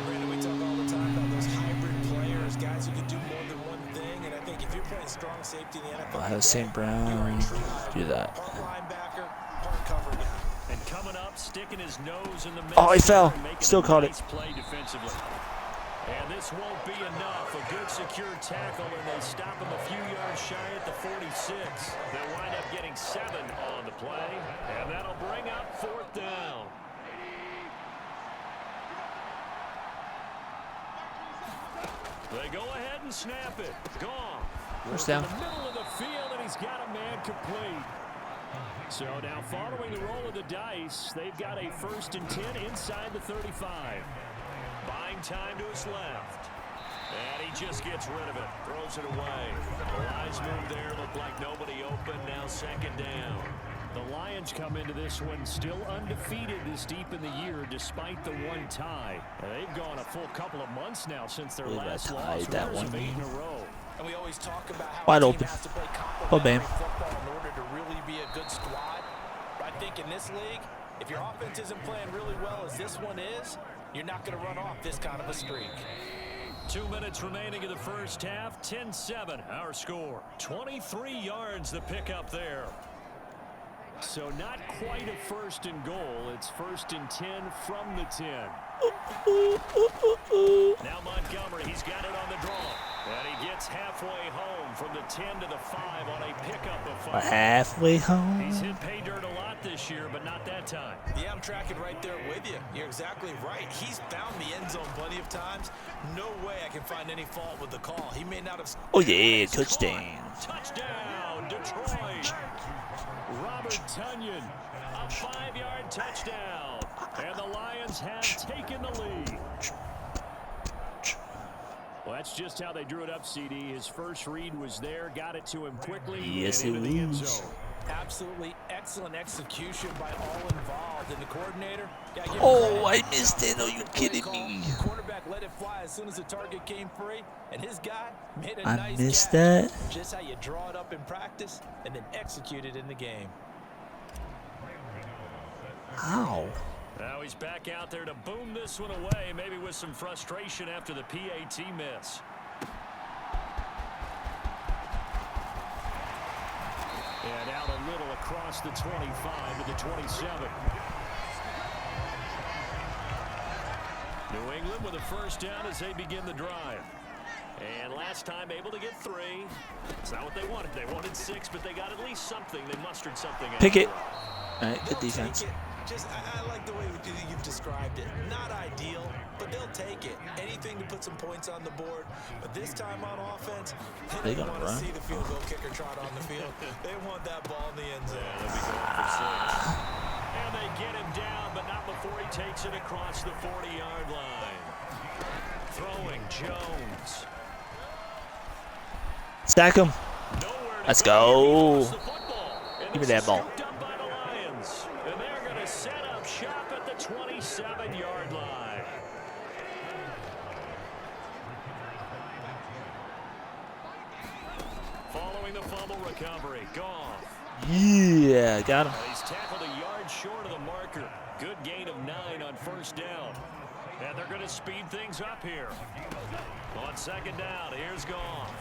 Brandon, we talk all the time about those hybrid players, guys who can do more than one thing. And I think if you're playing strong safety in the NFL, I'll have St. Brown do that. part linebacker, part cover guy. And coming up, sticking his nose in the middle. Oh, he fell. and making Still a caught it. nice play defensively. And this won't be enough. A good secure tackle, and they stop him a few yards shy at the 46. They'll wind up getting 7 on the play, and that'll bring up 4th down. They go ahead and snap it. Gone. First down. In the middle of the field, and he's got a man complete. So now following the roll of the dice, they've got a 1st and 10 inside the 35. Buying time to his left. And he just gets rid of it. Throws it away. The Lions move there. Looked like nobody open. Now 2nd down. The Lions come into this one still undefeated this deep in the year despite the one tie. They've gone a full couple of months now since their Believe I last tied loss. that Winners one. of 8 in a row. And we always talk about how Wide a team open. has to play Oh, bam. complementary football in order to really be a good squad. But I think in this league, if your offense isn't playing really well as this one is, you're not going to run off this kind of a streak. 2 minutes remaining in the first half. 10-7 our score. 23 yards the pickup there. So not quite a 1st and goal. It's 1st and 10 from the 10. Now Montgomery, he's got it on the draw. And he gets halfway home from the 10 to the 5 on a pickup of 5. Halfway He's home. hit pay dirt a lot this year, but not that time. Yeah, I'm tracking right there with you. You're exactly right. He's found the end zone plenty of times. No way I can find any fault with the call. He may not have... Oh, yeah. Touchdown. Touchdown, Detroit. Robert Tonyan, a 5-yard touchdown. And the Lions have taken the lead. Well, that's just how they drew it up, CD. His first read was there, got it to him quickly. Yes, and it into the end was. zone. Absolutely excellent execution by all involved. And the coordinator... Oh, I missed it. Are you kidding me? The quarterback let it fly as soon as the target came free. And his guy made a I nice missed catch. that. Just how you draw it up in practice and then execute it in the game. Ow. Now he's back out there to boom this one away, maybe with some frustration after the PAT miss. And out a little across the 25 to the 27. New England with a 1st down as they begin the drive. And last time able to get 3. It's not what they wanted. They wanted 6, but they got at least something. They mustered something. Pick it. out. All right, good defense. Take it. Just, I like the way you've described it. Not ideal, but they'll take it. Anything to put some points on the board. But this time on offense, They they don't gonna want to run. see the field goal kicker trot on the field. They want that ball in the end zone. They'll be going for 6. And they get him down, but not before he takes it across the 40-yard line. Throwing Jones. Stack him. Nowhere to Let's go. He go. lost the football. And Give me this that ball. is scooped up by the Lions. And they're going to set up shop at the 27-yard line. Following the fumble recovery, Goff. Yeah, got him. He's tackled a yard short of the marker. Good gain of 9 on first down. And they're going to speed things up here. On second down, here's Goff.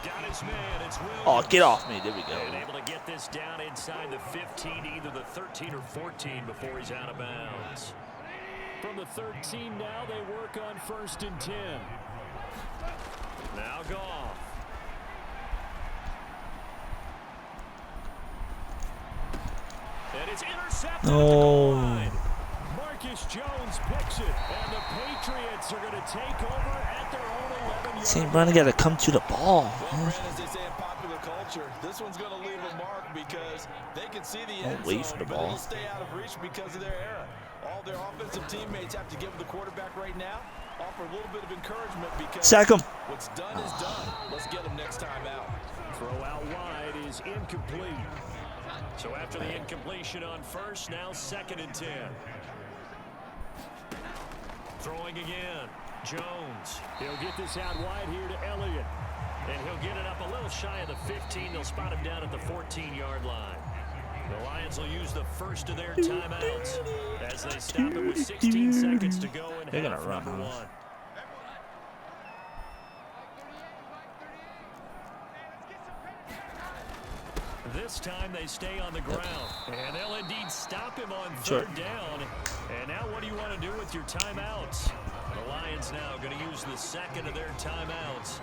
Got his man, it's Williams. Oh, get off me. There we And go. able to get this down inside the 15, either the 13 or 14 before he's out of bounds. From the 13 now, they work on 1st and 10. Now Goff. And it's intercepted at the goal No. line. Marcus Jones picks it, and the Patriots are going to take over at their own 11-yard St. Brown got to come to the ball. Well, Brad, as they say in popular culture, this one's going to leave a mark because they can see the end wait zone, for the but ball. it'll stay out of reach because of their error. All their offensive teammates have to give the quarterback right now, offer a little bit of encouragement because Sack him. what's done is done. Let's get them next time out. Throw out wide is incomplete. So after the incompletion on first, now 2nd and 10. Throwing again. Jones. He'll get this out wide here to Elliott. And he'll get it up a little shy of the 15. They'll spot him down at the 14-yard line. The Lions will use the first of their timeouts as they stop it with 16 seconds to go in They're gonna half run, number huh? 1. This time they stay on the ground, and they'll indeed stop him on third down. And now what do you want to do with your timeouts? The Lions now going to use the second of their timeouts.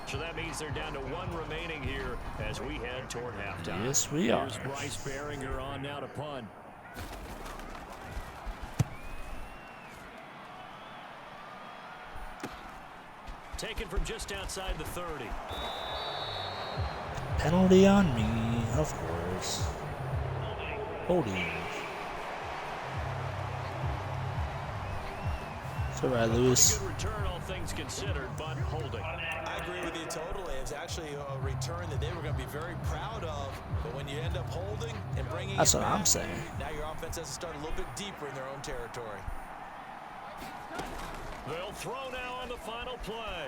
So that means they're down to 1 remaining here as we head toward halftime. Yes, we are. Here's Bryce Behringer on now to punt. Taken from just outside the 30. Penalty on me, of course. Holding. It's all right, Pretty Lewis. good return, all things considered, but holding. I agree with you totally. It's actually a return that they were going to be very proud of. But when you end up holding and bringing That's it what back, I'm saying. now your offense has to start a little bit deeper in their own territory. They'll throw now on the final play.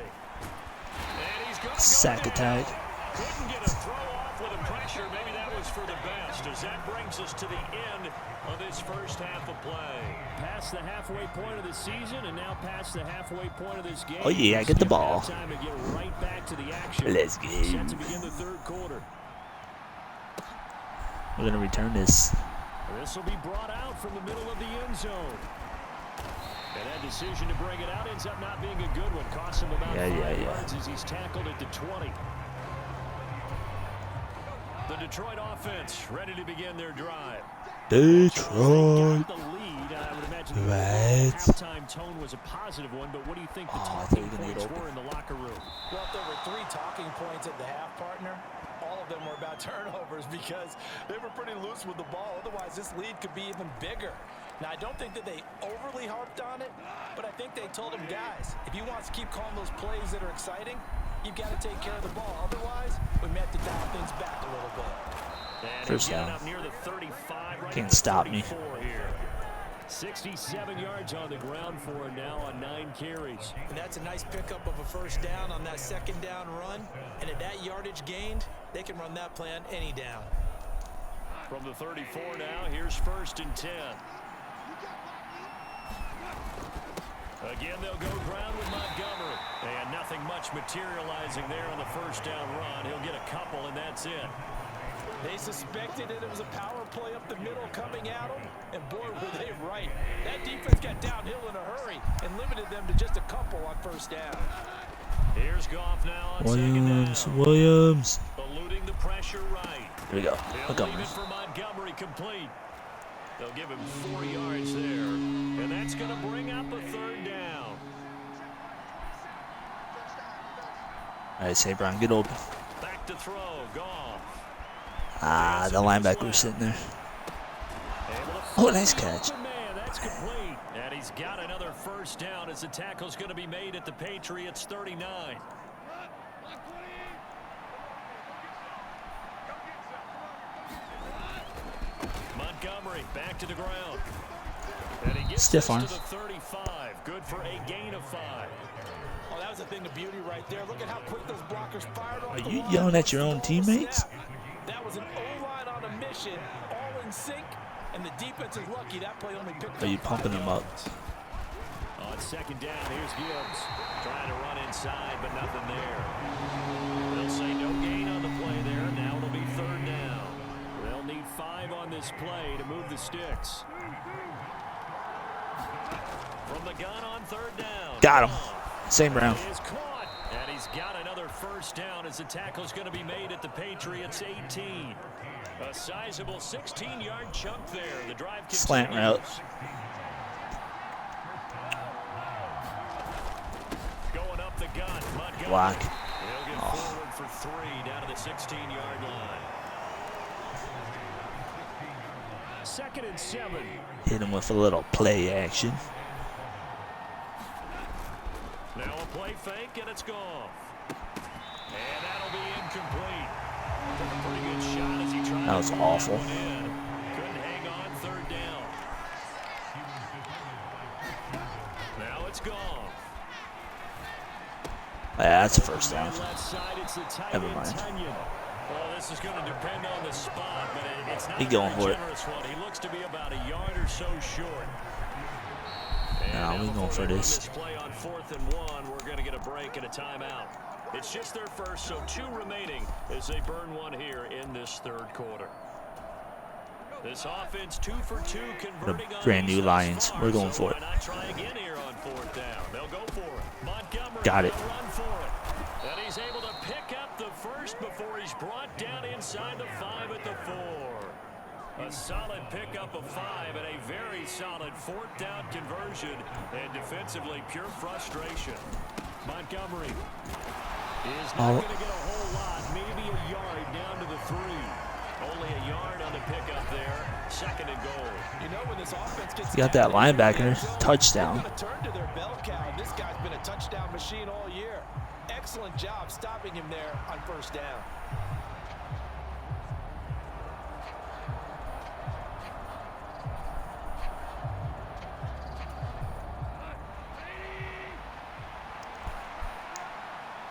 And he's going to Sack go down. attack. Couldn't get a throw off with the pressure. Maybe that was for the best, as that brings us to the end of this first half of play. Past the halfway point of the season and now past the halfway point of this game. Oh, yeah, get the ball. Time to get right back to the action. Let's go. Set to begin the third quarter. We're going to return this. This will be brought out from the middle of the end zone. And that decision to bring it out ends up not being a good one. Costs him about 5 yards as he's tackled at the 20. The Detroit offense ready to begin their drive. Detroit. The lead, I would imagine Right. the halftime tone was a positive one, but what do you think the Oh, I thought talking we were gonna points get open. were in the locker room? Well, if there were 3 talking points at the half, partner, all of them were about turnovers because they were pretty loose with the ball. Otherwise, this lead could be even bigger. Now, I don't think that they overly harped on it, but I think they told them, guys, if you want to keep calling those plays that are exciting, you've got to take care of the ball. Otherwise, we may have to dial things back a little bit. And First he's getting down. up near the 35, right Can't at the stop me. 34 here. 67 yards on the ground for him now on 9 carries. And that's a nice pickup of a first down on that second down run. And at that yardage gained, they can run that play on any down. From the 34 now, here's 1st and 10. Again, they'll go ground with Montgomery. And nothing much materializing there on the first down run. He'll get a couple, and that's it. They suspected that it was a power play up the middle coming at them, and boy, were they right. That defense got downhill in a hurry and limited them to just a couple on first down. Here's Goff now on Williams. second down. Williams. Eluding the pressure right. Here we go. They'll Look up. leave it for Montgomery complete. They'll give him 4 yards there, and that's going to bring up a third down. All right, St. Brown, get open. Back to throw, Goff. Ah, the linebacker was sitting there. Oh, nice catch. Man, that's complete. And he's got another first down as the tackle's going to be made at the Patriots 39. Montgomery back to the ground. And he gets Stiff this arm. to the 35. Good for a gain of 5. Oh, that was a thing of beauty right there. Look at how quick those blockers fired off Are the you line yelling at once your the own ball was teammates? snapped. That was an O-line on a mission, all in sync, and the defense is lucky that play only picked up. Are you pumping 5 them up? yards. On second down, here's Gibbs. Trying to run inside, but nothing there. They'll say no gain on the play there. Now it'll be third down. They'll need 5 on this play to move the sticks. From the gun on third down. Got him. Same round. He is caught, and he's got another first down as the tackle's going to be made at the Patriots 18. A sizable 16-yard chunk there. The drive continues. Slant route. Going up the gun. Montgomery. Block. They'll get forward for 3 down to the 16-yard line. 2nd and 7. Hit him with a little play action. Now a play fake, and it's gone. And that'll be incomplete. Took a pretty good shot as he tried That was to pull awful. one in. Couldn't hang on third down. Now it's gone. Yeah, that's a first down. Left side, it's the tight Never end, mind. Tunyon. Well, this is going to depend on the spot, but it's not He going a for it. generous one. He looks to be about a yard or so short. Nah, And we now going for before they run this. play on 4th and 1, we're going to get a break and a timeout. It's just their first, so 2 remaining as they burn one here in this third quarter. This offense 2 for 2 converting on brand new these Lions. far, We're going so for why it. not try again here on 4th down? They'll go for it. Montgomery Got it. will run for it. And he's able to pick up the first before he's brought down inside the 5 at the 4. A solid pickup of 5 and a very solid 4th down conversion, and defensively pure frustration. Montgomery is not going to get a whole lot, maybe a yard down to the 3. Only a yard on the pickup there. 2nd and goal. You know, when this offense gets You got that linebacker touchdown. Turn to their bell cow. This guy's been a touchdown machine all year. Excellent job stopping him there on first down.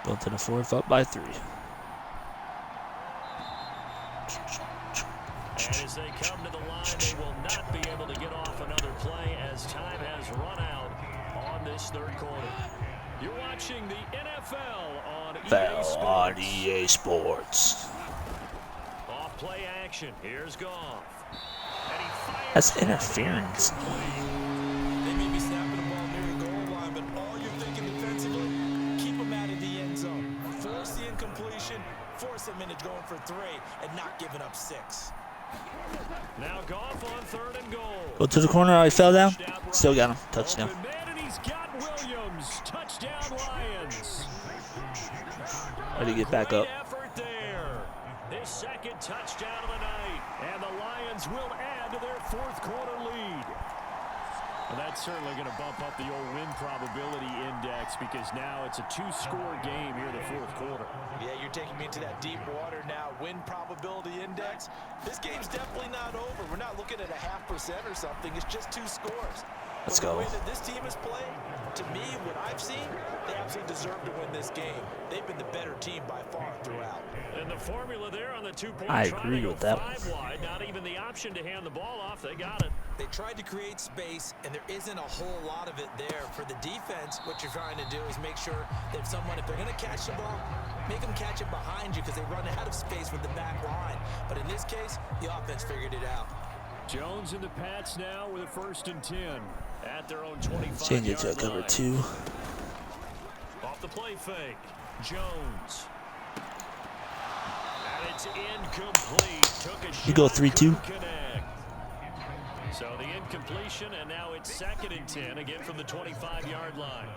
Go to the 4th, up by 3. And as they come to the line, they will not be able to get off another play as time has run out on this third quarter. You're watching the NFL on EA Fell Sports. on EA Sports. Off play action. Here's Goff. And he fires. That's interference. They may be snapping the ball near the goal line, but all you're thinking defensively, keep them out of the end zone. Force the incompletion, force them into going for 3, and not giving up 6. Now Goff on 3rd and goal. Go to the corner. I fell down. Still got him. Touchdown. Open man, and he's got Williams. Touchdown Lions. Ready to get back up. Great effort there. His 2nd touchdown of the night. And the Lions will add to their 4th quarter lead. Well, that's certainly going to bump up the old win probability index because now it's a 2-score game here in the 4th quarter. Yeah, you're taking me into that deep water now. Win probability index. This game's definitely not over. We're not looking at a 0.5% or something. It's just 2 scores. Let's But go. the way that this team is playing, to me, what I've seen, they absolutely deserve to win this game. They've been the better team by far throughout. And the formula there on the 2-point I try agree to go with that 5 wide. Not even the option to hand the ball off. They got it. They tried to create space, and there isn't a whole lot of it there. For the defense, what you're trying to do is make sure that if they're going to catch the ball, make them catch it behind you because they run out of space with the back line. But in this case, the offense figured it out. Jones and the Pats now with a 1st and 10 at their own 25-yard Change it to line. cover 2. Off the play fake. Jones. And it's incomplete. Took a shot. You go 3-2. couldn't connect. So the incompletion, and now it's 2nd and 10, again from the 25-yard line.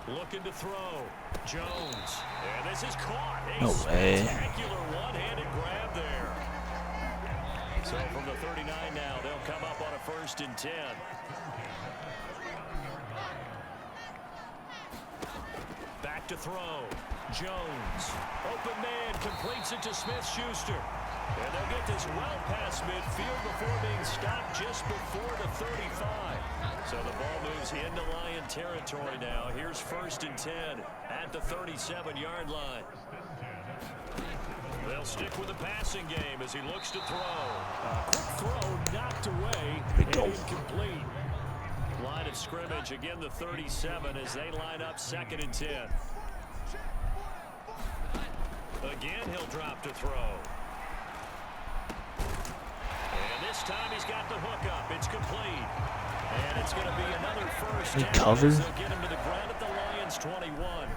Looking to throw. Jones. And this is caught. A No way. spectacular one-handed grab there. So from the 39 now, they'll come up on a 1st and 10. Back to throw. Jones. Open man. Completes it to Smith-Schuster. And they'll get this well past midfield before being stopped just before the 35. So the ball moves into Lion territory now. Here's 1st and 10 at the 37-yard line. They'll stick with the passing game as he looks to throw. Quick throw knocked away and incomplete. Line of scrimmage, again the 37 as they line up 2nd and 10. Again, he'll drop to throw. And this time he's got the hook up. It's complete. And it's going to be another first down. Cover. They'll get him to the ground at the Lions 21.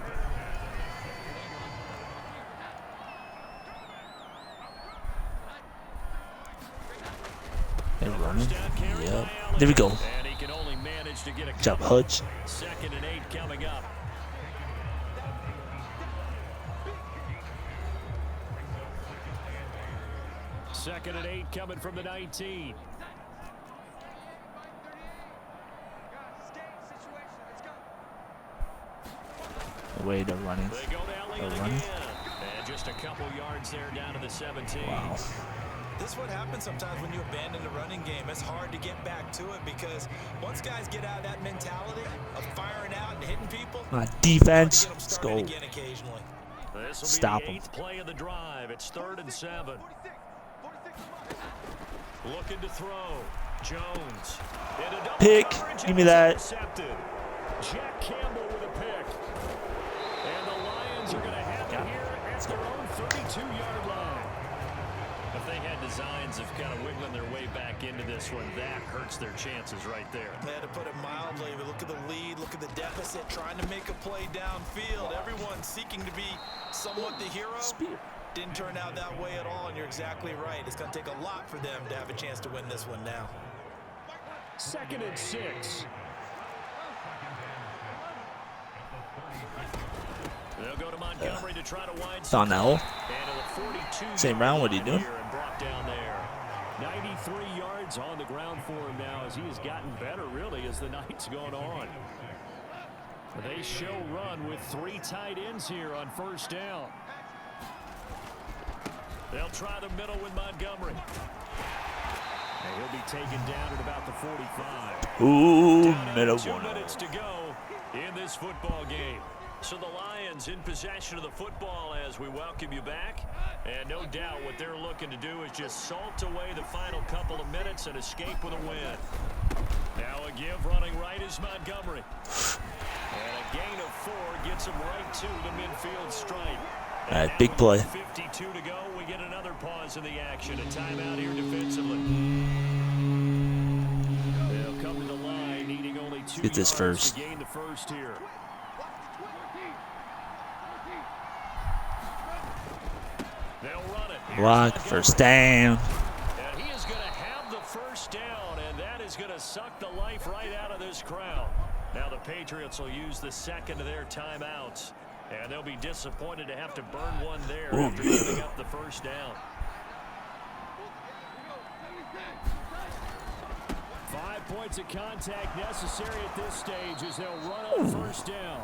They're running. Yep. There we go. And he can only manage to get a Good job, Hutch. 2nd and 8 coming up. Second and 8 coming from the 19. Way they're running. They go to Elliott again. And just a couple yards there down to the 17. Wow. This is what happens sometimes when you abandon the running game. It's hard to get back to it because once guys get out of that mentality of firing out and hitting people, My defense. Let's go. again occasionally. This will Stop be the him. 8th play of the drive. It's 3rd and 7. Looking to throw. Jones. Into double Pick. coverage, Give me and that. intercepted. Jack Campbell with a pick. And the Lions are going to have it here at their own 32-yard line. If they had designs of kind of wiggling their way back into this one, that hurts their chances right there. They had to put it mildly, but look at the lead, look at the deficit, trying to make a play downfield. Everyone seeking to be somewhat the hero. Didn't turn out that way at all, and you're exactly right. It's going to take a lot for them to have a chance to win this one now. 2nd and 6. They'll go to Montgomery to try to wind Found that hole. And Same round, what are you doing? and brought down there. 93 yards on the ground for him now as he has gotten better, really, as the night's gone on. They show run with 3 tight ends here on 1st down. They'll try the middle with Montgomery. And he'll be taken down at about the 45. Ooh, Down middle to 2 one. minutes to go in this football game. So the Lions in possession of the football as we welcome you back. And no doubt what they're looking to do is just salt away the final couple of minutes and escape with a win. Now a give running right is Montgomery. And a gain of 4 gets him right to the midfield stripe. All right, big play. 52 to go. We get another pause in the action. A timeout here defensively. They'll come to the line needing only 2 Get this yards first. to gain the first here. They'll run it. Here's Block. Montgomery. First down. And he is going to have the first down, and that is going to suck the life right out of this crowd. Now the Patriots will use the second of their timeouts, and they'll be disappointed to have to burn one there after giving up the first down. 5 points of contact necessary at this stage as they'll run on 1st down.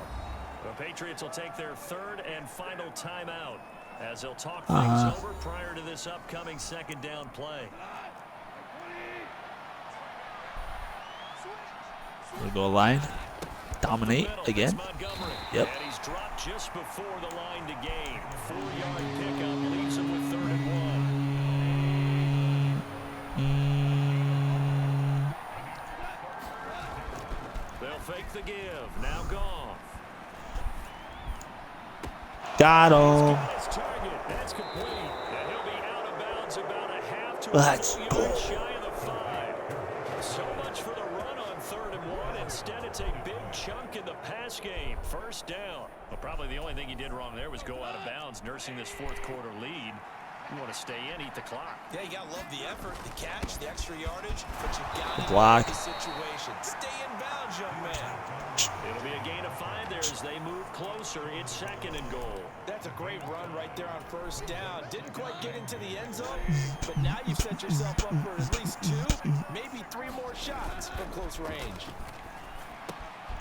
The Patriots will take their 3rd and final timeout as they'll talk things over prior to this upcoming 2nd down play. We go line. Dominate again. Yep. And he's dropped just before the line to gain. 4-yard pickup leaves him with 3rd and 1. They'll fake the give. Now Goff. Got him. His target. That's complete. And he'll be out of bounds about a half to Let's a go. yard shy of the 5. So much for the run on 3rd and 1. Instead, it's a big chunk in the pass game. First down. Well, probably the only thing he did wrong there was go out of bounds, nursing this 4th quarter lead. You want to stay in, eat the clock. Yeah, you got to love the effort, the catch, the extra yardage, but you got to Block. the situation. Stay in bounds, young man. It'll be a gain of 5 there as they move closer. It's 2nd and goal. That's a great run right there on 1st down. Didn't quite get into the end zone, but now you've set yourself up for at least 2, maybe 3 more shots from close range.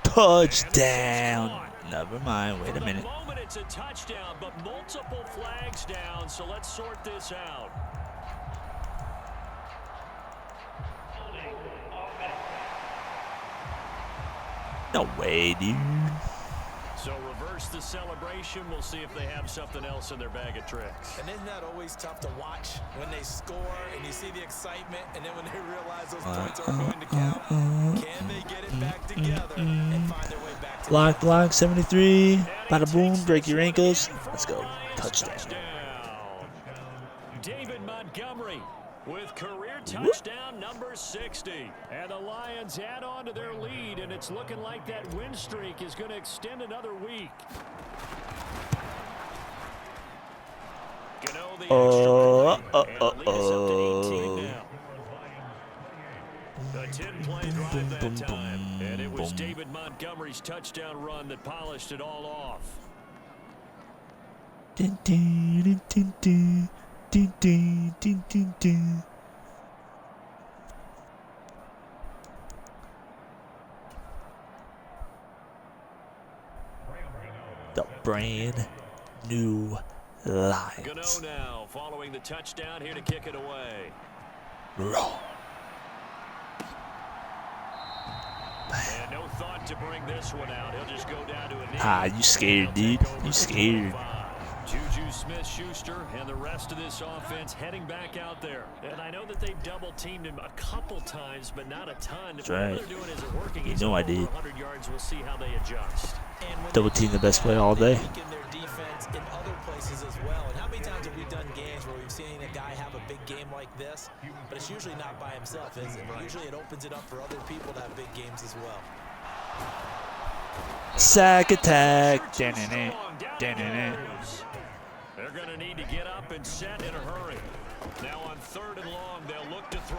Touchdown. Never mind. Wait a minute. For the moment, it's a touchdown, but multiple flags down, so let's sort this out. No way, dude. So reverse the celebration. We'll see if they have something else in their bag of tricks. And isn't that always tough to watch when they score and you see the excitement, and then when they realize those points aren't going to count? Can they get it back together and find their way back to Block, the block, 73. Bada boom, break your ankles. Let's go. Touchdown. David Montgomery with career touchdown number 60. And the Lions add on to their lead, and it's looking like that win streak is going to extend another week. Gano the extra point, and the lead is up to 18 now. A 10-play drive that time, and it was David Montgomery's touchdown run that polished it all off. Dun, dun, dun, dun, dun. Dun, dun, dun, dun, dun. The brand new Lions. Gano now following the touchdown here to kick it away. Raw. And no thought to bring this one out. He'll just go down to a knee. Ah, you scared, dude. You scared. Juju Smith-Schuster and the rest of this offense heading back out there. And I know that they've double-teamed him a couple times, but not a ton. That's right. What they're doing isn't working. You know I did. 100 yards. We'll see how they adjust. Double team the best player all day. Their defense in other places as well. And how many times have we done games where we've seen a guy have a big game like this, but it's usually not by himself, is it? Usually it opens it up for other people to have big games as well. Sack attack. Dun-dun-dun. Dun-dun-dun. They're going to need to get up and set in a hurry. Now on 3rd and long, they'll look to throw.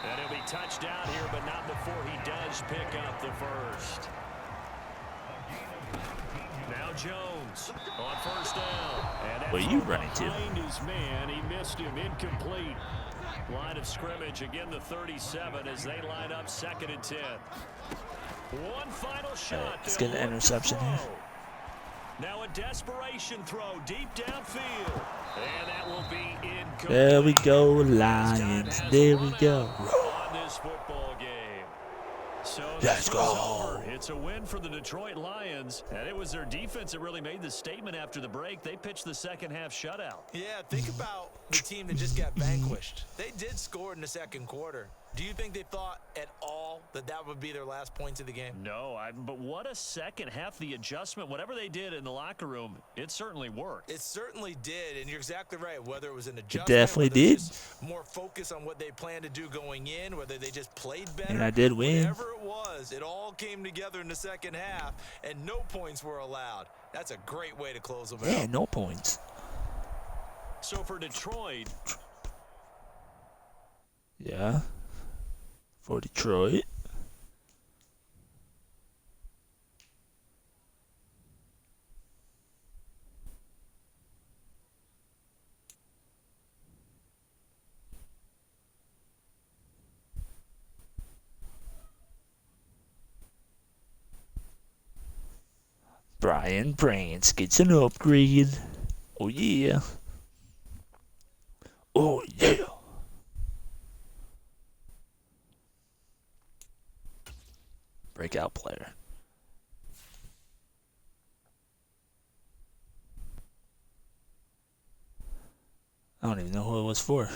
And he'll be touched down here, but not before he does pick up the first. Now Jones on 1st down. And Where you running to? behind his man, he missed him, incomplete. Line of scrimmage, again the 37 as they line up 2nd and 10. One final shot. Let's get an interception here. Now a desperation throw deep downfield. And that will be incomplete. There we go, Lions. There we go. On this football game. So Let's go. it's a win for the Detroit Lions, and it was their defense that really made the statement after the break. They pitched the second half shutout. Yeah, think about the team that just got vanquished. They did score in the 2nd quarter. Do you think they thought at all that that would be their last points of the game? No, but what a second half. The adjustment, whatever they did in the locker room, it certainly worked. It certainly did, and you're exactly right. Whether it was an adjustment, definitely whether it was did. just more focus on what they planned to do going in, whether they just played better. And I did win. Whatever it was, it all came together in the 2nd half, and no points were allowed. That's a great way to close them Yeah, out. no points. So for Detroit, Yeah. For Detroit. Brian Branch gets an upgrade. Oh yeah. Oh yeah. Breakout player. I don't even know who it was for.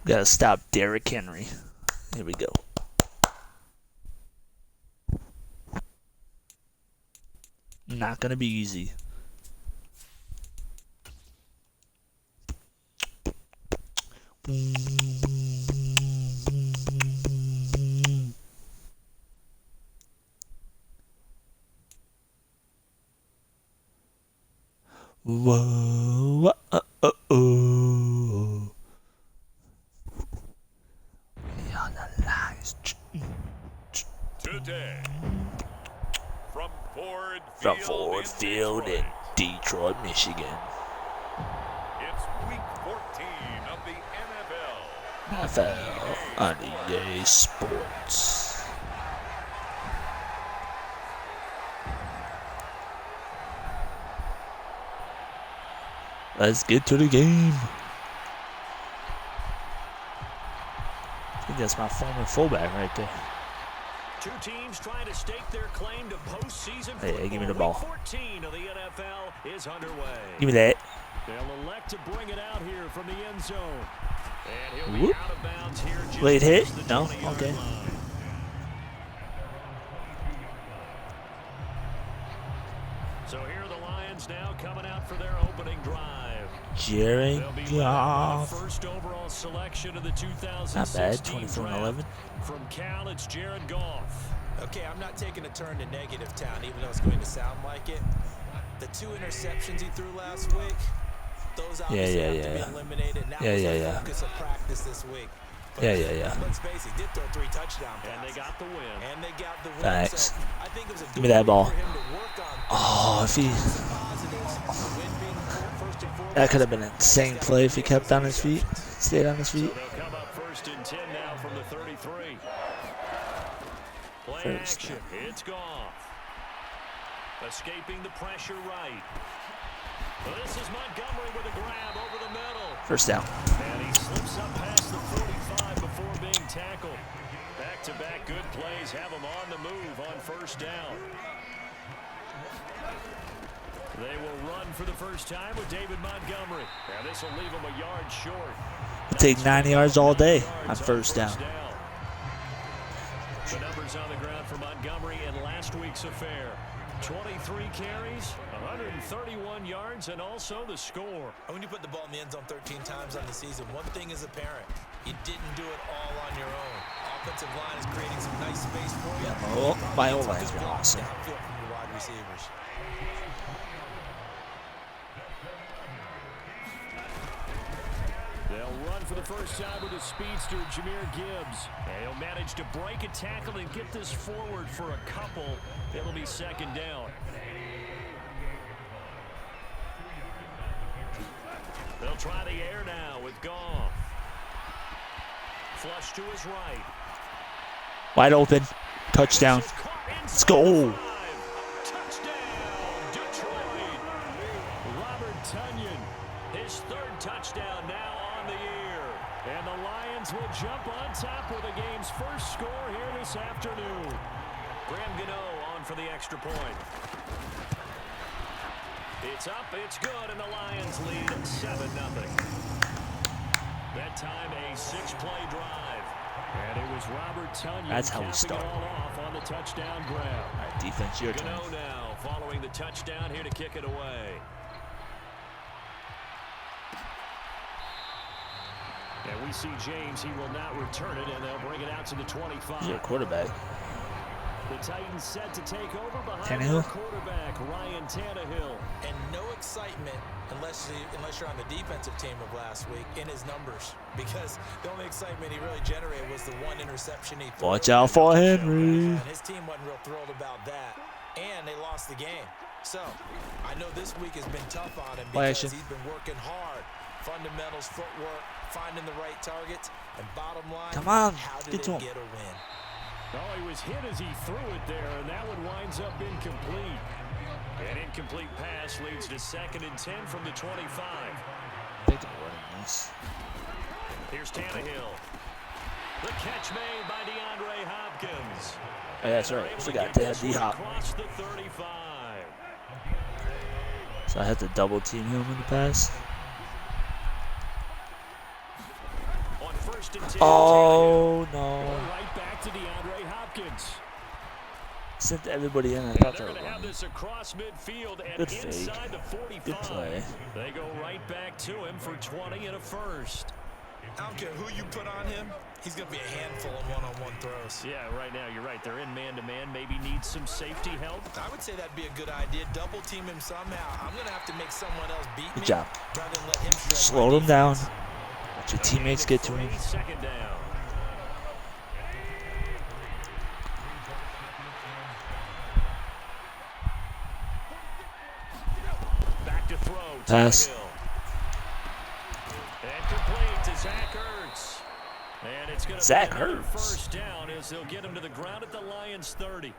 Gotta stop Derrick Henry. Here we go. Not gonna be easy. Whoa, oh. On the lines. Today, from Ford From Field, Ford Field in Detroit, Michigan. it's Week 14 of the NFL. NFL on EA Sports. Let's get to the game. I think that's my former fullback right there. Two teams trying to stake their claim to postseason football. Hey, give me the ball. Week 14 of the NFL is underway. Give me that. They'll elect to bring it out here from the end zone. And he'll be Whoop. out of bounds here. Just Late hit? past the No? 20-yard Okay. line. So here are the Lions now coming out for their opening drive. Jared They'll be led by the Goff. first overall selection of the 2016 Not bad. 24 and draft. 11. From Cal, it's Jared Goff. Okay, I'm not taking a turn to negative town, even though it's going to sound like it. The 2 interceptions he threw last week, those obviously have to be eliminated. Now the focus of practice this week. But let's face it, he did throw 3 touchdown passes. And they got the win. Facts. So I think it was a Give me that ball. for him to work on Oh, if he... positives. The win being first and foremost. That could have been an insane play if he kept on his feet. Stayed on his So feet. they'll come up first and 10 now from the 33. Play First action. It's Goff. Escaping the pressure right. This is Montgomery with a grab over the middle. First down. And he slips up past the 45 before being tackled. Back-to-back good plays have him on the move on first down. They will run for the first time with David Montgomery. Now this will leave him a yard short. We'll take 90 yards all day on first down. The numbers on the ground for Montgomery in last week's affair. 23 carries, 131 yards, and also the score. When you put the ball in the end zone 13 times on the season, one thing is apparent. You didn't do it all on your own. Offensive line is creating some nice space for you. Oh, my O-line's been awesome. Downfield from your wide receivers. They'll run for the first time with the speedster, Jahmyr Gibbs. And he'll manage to break a tackle and get this forward for a couple. It'll be second down. They'll try the air now with Goff. Flush to his right. Wide open. Touchdown. Let's go. Touchdown, Detroit. Robert Tonyan. His third touchdown now on the year. And the Lions will jump on top with the game's first score here this afternoon. Graham Gano on for the extra point. It's up, it's good, and the Lions lead 7-0. That time a 6-play drive. And it was Robert Tonyan That's how we capping start. it all off on the touchdown grab. All right, defense, your turn. Gano now following the touchdown here to kick it away. And we see James, he will not return it, and they'll bring it out to the 25. He's your quarterback. The Titans set to take over behind Tannehill? their quarterback, Ryan Tannehill. And no excitement unless you're on the defensive team of last week in his numbers. Because the only excitement he really generated was the 1 interception he threw. Watch out for Henry. And his team wasn't real thrilled about that. And they lost the game. So, I know this week has been tough on him because he's been working hard. Fundamentals, footwork, finding the right targets. And bottom line, Come on, how did get to they him. get a win? Oh, he was hit as he threw it there, and that one winds up incomplete. An incomplete pass leads to 2nd and 10 from the 25. They can run this. Here's Tannehill. The catch made by DeAndre Hopkins. Oh, that's right. I forgot to have D-Hop. Across the 35. So I had to double team him in the pass. On 1st first and 10. Oh no! Right back to DeAndre Hopkins. Sent everybody in. I And thought they're they were going to have running. this across midfield and Good fake. inside the 45. Good play. They go right back to him for 20 and a first. I don't care who you put on him, he's going to be a handful in one-on-one throws. Yeah, right now you're right. They're in man-to-man. Maybe need some safety help. I would say that'd be a good idea. Double team him somehow. I'm going to have to make someone else beat me. Good job. Rather than let him stretch my Slow them down. defense. Let your teammates get to him. Second down. Back to throw. Pass. Tannehill. And complete to Zach Ertz. And it's going to Zach be another Ertz. first down as they'll get him to the ground at the Lions 30.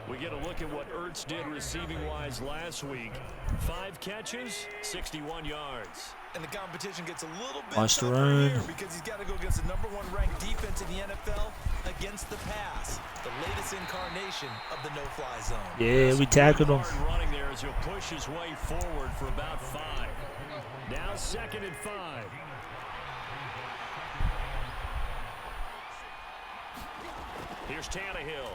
We get a look at what Ertz did receiving-wise last week. 5 catches, 61 yards. And the competition gets a little bit Watch the tougher run. here because he's got to go against the #1 ranked defense in the NFL against the pass. The latest incarnation of the no-fly zone. Yeah, we tackled him. Hard running there as he'll push his way forward for about 5. Now 2nd and 5. Here's Tannehill.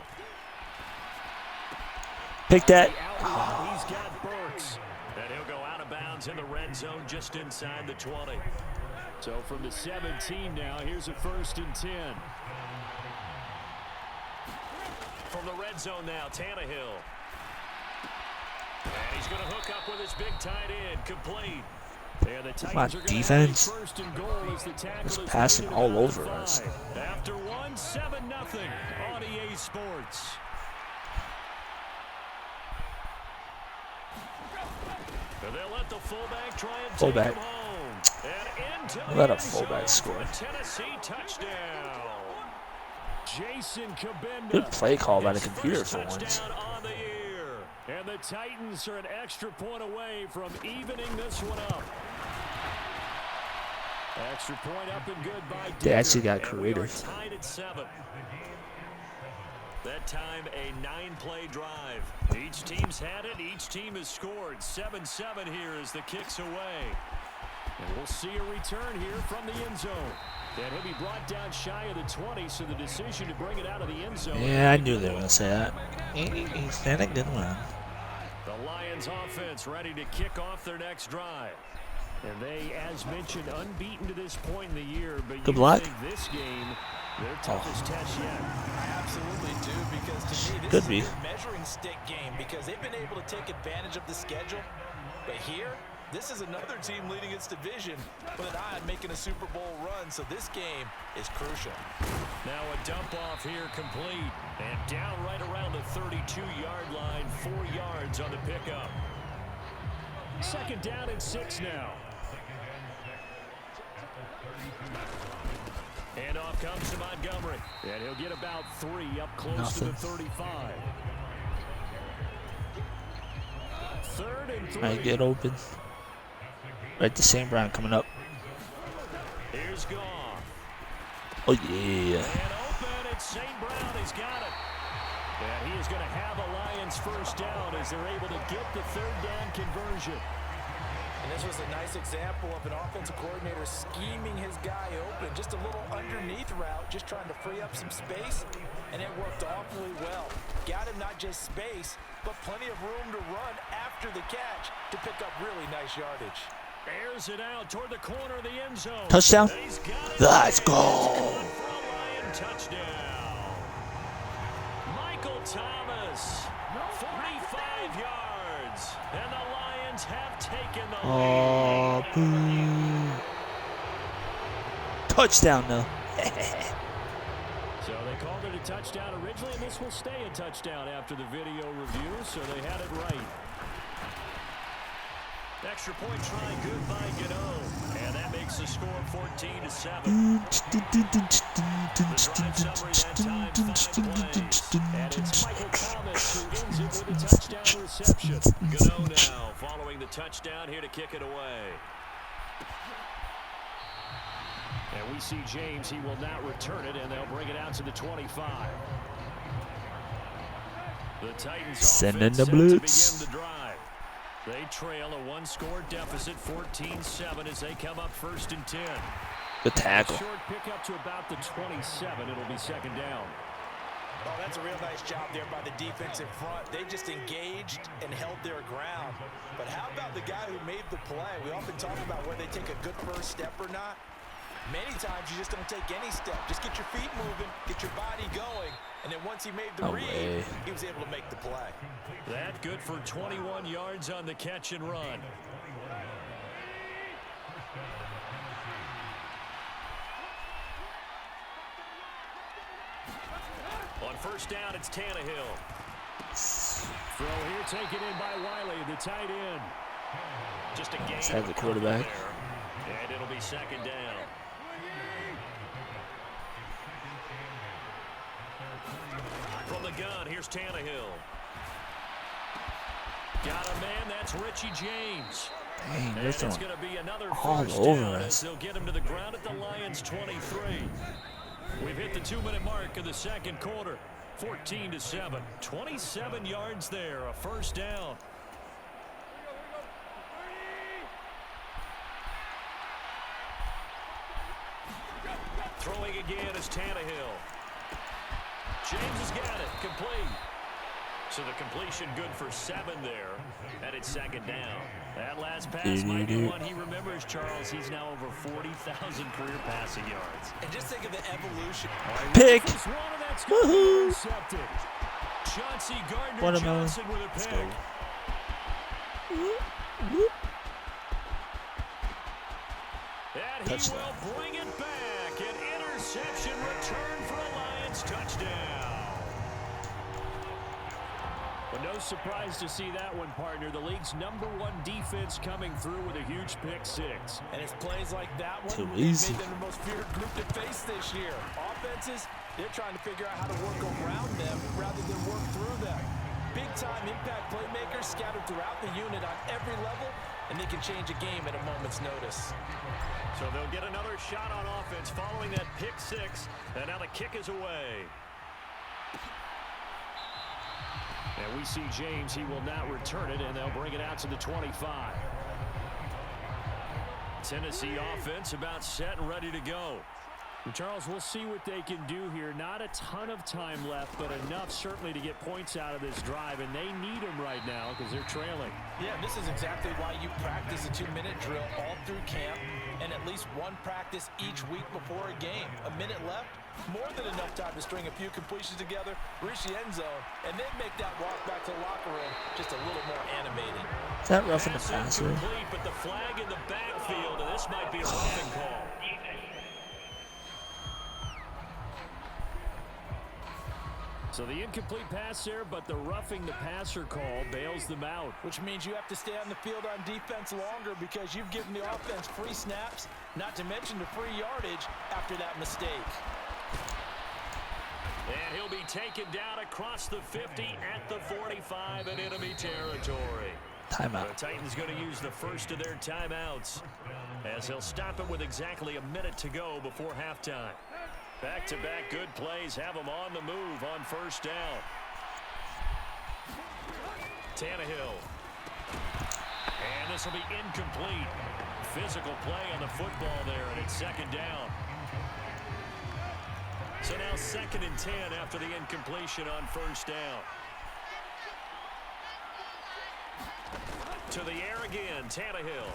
Pick that. He's got Burks. And he'll go out of bounds in the red zone just inside the 20. So from the 17 now, here's a 1st and 10. From the red zone now, Tannehill. And he's going to hook up with his big tight end, complete. And the Titans My are gonna have defense a first and goal as the tackle is is passing made all at over the us. 5. After 1, 7-0 on EA Sports. And they'll let the fullback try and Fullback. take him home. And into the Let a end zone fullback for score. a Tennessee touchdown. Jason Kabinda. Good play call by the His computer first for once. touchdown on the year. And the Titans are an extra point away from evening this one up. Extra point up and good by They actually Digger. got And we are creative. tied at 7. That time a 9-play drive. Each team's had it. Each team has scored. 7-7 here as the kick's away. And we'll see a return here from the end zone. And he'll be brought down shy of the 20, so the decision to bring it out of the end zone. Yeah, I knew they were going to say that. He's not a good one. The Lions offense ready to kick off their next drive. And they, as mentioned, unbeaten to this point in the year. But Good you luck. think this game, their toughest test yet. I absolutely do, because to me, this Could is be. a good measuring stick game because they've been able to take advantage of the schedule. But here, this is another team leading its division with an eye on making a Super Bowl run, so this game is crucial. Now a dump off here complete. And down right around the 32-yard line. 4 yards on the pickup. 2nd down and 6 now. And off comes to Montgomery. And he'll get about 3 up close Nothing. to the 35. 3rd and 3. Might get open. Right to St. Brown coming up. Here's Goff. Oh, yeah. And open, it's St. Brown. He's got it. And he is going to have a Lions first down as they're able to get the 3rd down conversion. And this was a nice example of an offensive coordinator scheming his guy open. Just a little underneath route, just trying to free up some space, and it worked awfully well. Got him not just space, but plenty of room to run after the catch to pick up really nice yardage. Airs it out toward the corner of the end zone. Touchdown. And he's got it. Let's go. Good for a Lion touchdown. Michael Thomas, 45 yards. And the Lions have taken the Oh, lead. boo. Touchdown, though. So they called it a touchdown originally, and this will stay a touchdown after the video review, so they had it right. Extra point try, good by Gano. And that makes the score 14-7. And it's Michael Thomas who ends it with a touchdown reception. Gano now following the touchdown here to kick it away. And we see James, he will not return it, and they'll bring it out to the 25. The Titans Sending offense the set to blitz. begin the drive. They trail a 1-score deficit, 14-7, as they come up 1st and 10. Good tackle. Short pickup to about the 27. It'll be second down. Oh, that's a real nice job there by the defense in front. They just engaged and held their ground. But how about the guy who made the play? We often talk about whether they take a good first step or not. Many times you just don't take any step. Just get your feet moving, get your body going, and then once he made the read, he was able to make the play. That good for 21 yards on the catch and run. On first down, it's Tannehill. Throw here taken in by Wiley, the tight end. Just a gain. Let's have the quarterback. And it'll be second down. From the gun, here's Tannehill. Got a man, that's Richie James. Dang, And they're it's throwing going to be another all first over down us. as they'll get him to the ground at the Lions' 23. We've hit the 2-minute mark of the second quarter. 14-7. 27 yards there, a first down. Throwing again is Tannehill. James has got it, complete. So the completion good for 7 there, and it's second down. That last pass might be one he remembers, Charles. He's now over 40,000 career passing yards. And just think of the evolution. Pick. Woohoo! Chauncey Watermelon. Gardner-Johnson with a pick. And he Touchdown. will bring it back. An interception return for a Lions touchdown. But no surprise to see that one, partner. The league's #1 defense coming through with a huge pick six. And it's plays like that one Too that easy. made them the most feared group to face this year. Offenses, they're trying to figure out how to work around them rather than work through them. Big-time impact playmakers scattered throughout the unit on every level, and they can change a game at a moment's notice. So they'll get another shot on offense following that pick six, and now the kick is away. And we see James. He will not return it, and they'll bring it out to the 25. Tennessee offense about set and ready to go. And Charles, we'll see what they can do here. Not a ton of time left, but enough certainly to get points out of this drive, and they need them right now because they're trailing. Yeah, this is exactly why you practice a 2-minute drill all through camp and at least one practice each week before a game. A minute left, more than enough time to string a few completions together, reach the end zone, and then make that walk back to the locker room just a little more animated. Is that roughing the Pass passer? incomplete, but the flag in the backfield, and this might be a roughing call. So the incomplete pass there, but the roughing the passer call bails them out. Which means you have to stay on the field on defense longer because you've given the offense free snaps, not to mention the free yardage after that mistake. And he'll be taken down across the 50 at the 45 in enemy territory. Timeout. The Titans going to use the first of their timeouts as he'll stop it with exactly a minute to go before halftime. Back-to-back good plays have them on the move on first down. Tannehill. And this will be incomplete. Physical play on the football there, and it's second down. So now 2nd and 10 after the incompletion on first down. To the air again, Tannehill.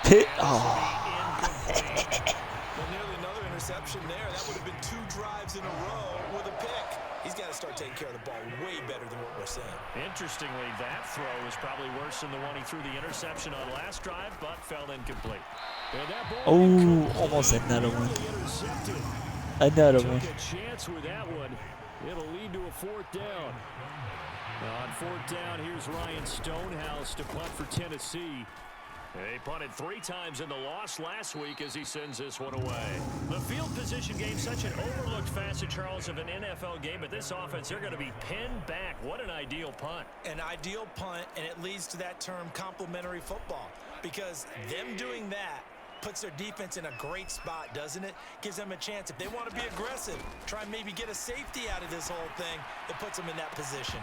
Pick. And this will Oh. be incomplete. Well, nearly another interception there. That would have been 2 drives in a row with a pick. He's got to start taking care of the ball way better than what we're saying. Interestingly, that throw is probably worse than the one he threw the interception on last drive, but fell incomplete. And that ball Oh, incomplete, almost another one. nearly intercepted. Another Took one. a chance with that one. It'll lead to a 4th down. Now on 4th down, here's Ryan Stonehouse to punt for Tennessee. They punted 3 times in the loss last week as he sends this one away. The field position game, such an overlooked facet, Charles, of an NFL game, but this offense, they're going to be pinned back. What an ideal punt. An ideal punt, and it leads to that term complementary football, because them doing that puts their defense in a great spot, doesn't it? Gives them a chance. If they want to be aggressive, try and maybe get a safety out of this whole thing, it puts them in that position.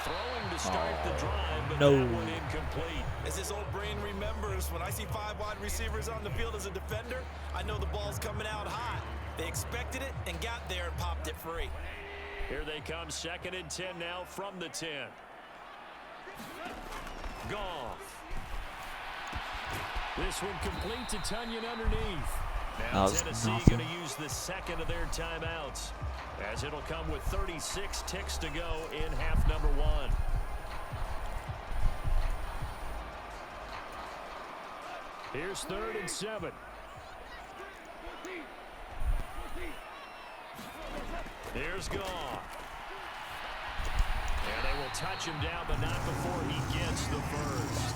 Throwing to to start the drive, but no. that one incomplete. As his old brain remembers, when I see 5 wide receivers on the field as a defender, I know the ball's coming out hot. They expected it and got there and popped it free. Here they come, 2nd and 10 now from the 10. Goff. This one complete to Tunyon underneath. Now Tennessee going to use the second of their timeouts, as it'll come with 36 ticks to go in half number 1. Here's 3rd and 7. Here's Goff. And they will touch him down, but not before he gets the first.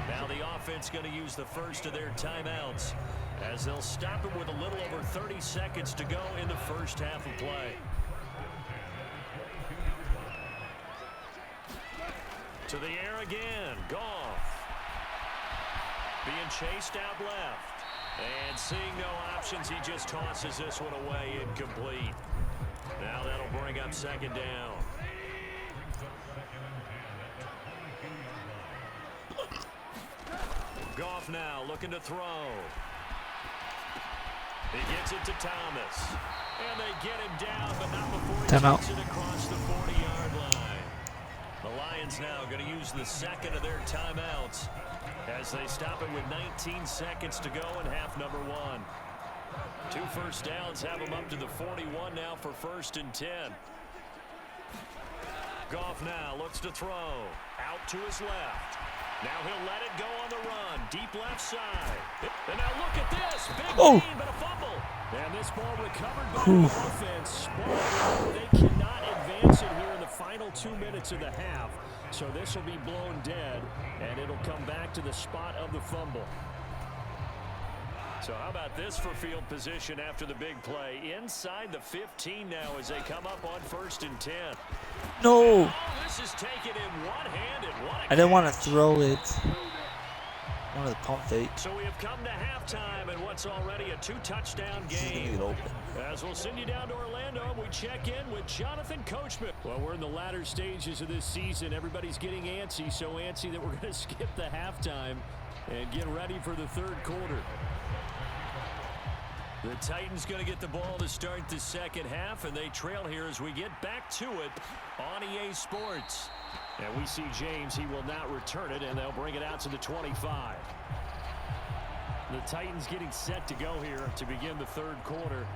Now the offense going to use the first of their timeouts, as they'll stop him with a little over 30 seconds to go in the first half of play. To the air again, Goff. Being chased out left. And seeing no options, he just tosses this one away, incomplete. Now that'll bring up 2nd down. Goff now looking to throw. He gets it to Thomas. And they get him down, but not before he takes it across the 40-yard line. The Lions now going to use the second of their timeouts, as they stop it with 19 seconds to go in half number 1. 2 first downs have them up to the 41 now for 1st and 10. Goff now looks to throw. Out to his left. Now he'll let it go on the run. Deep left side. And now look at this. Big gain, but a fumble. And this ball recovered by the offense. They cannot advance it here in the final 2 minutes of the half. So this will be blown dead, and it'll come back to the spot of the fumble. So how about this for field position after the big play? Inside the 15 now as they come up on 1st and 10. No. Oh, this is taken in one-handed. I didn't want to throw it. I wanted to pump fake. So we have come to halftime and what's already a 2-touchdown game. As we'll send you down to Orlando, we check in with Jonathan Coachman. Well, we're in the latter stages of this season. Everybody's getting antsy, so antsy that we're going to skip the halftime and get ready for the 3rd quarter. The Titans going to get the ball to start the 2nd half, and they trail here as we get back to it on EA Sports. And we see James. He will not return it, and they'll bring it out to the 25. The Titans getting set to go here to begin the 3rd quarter.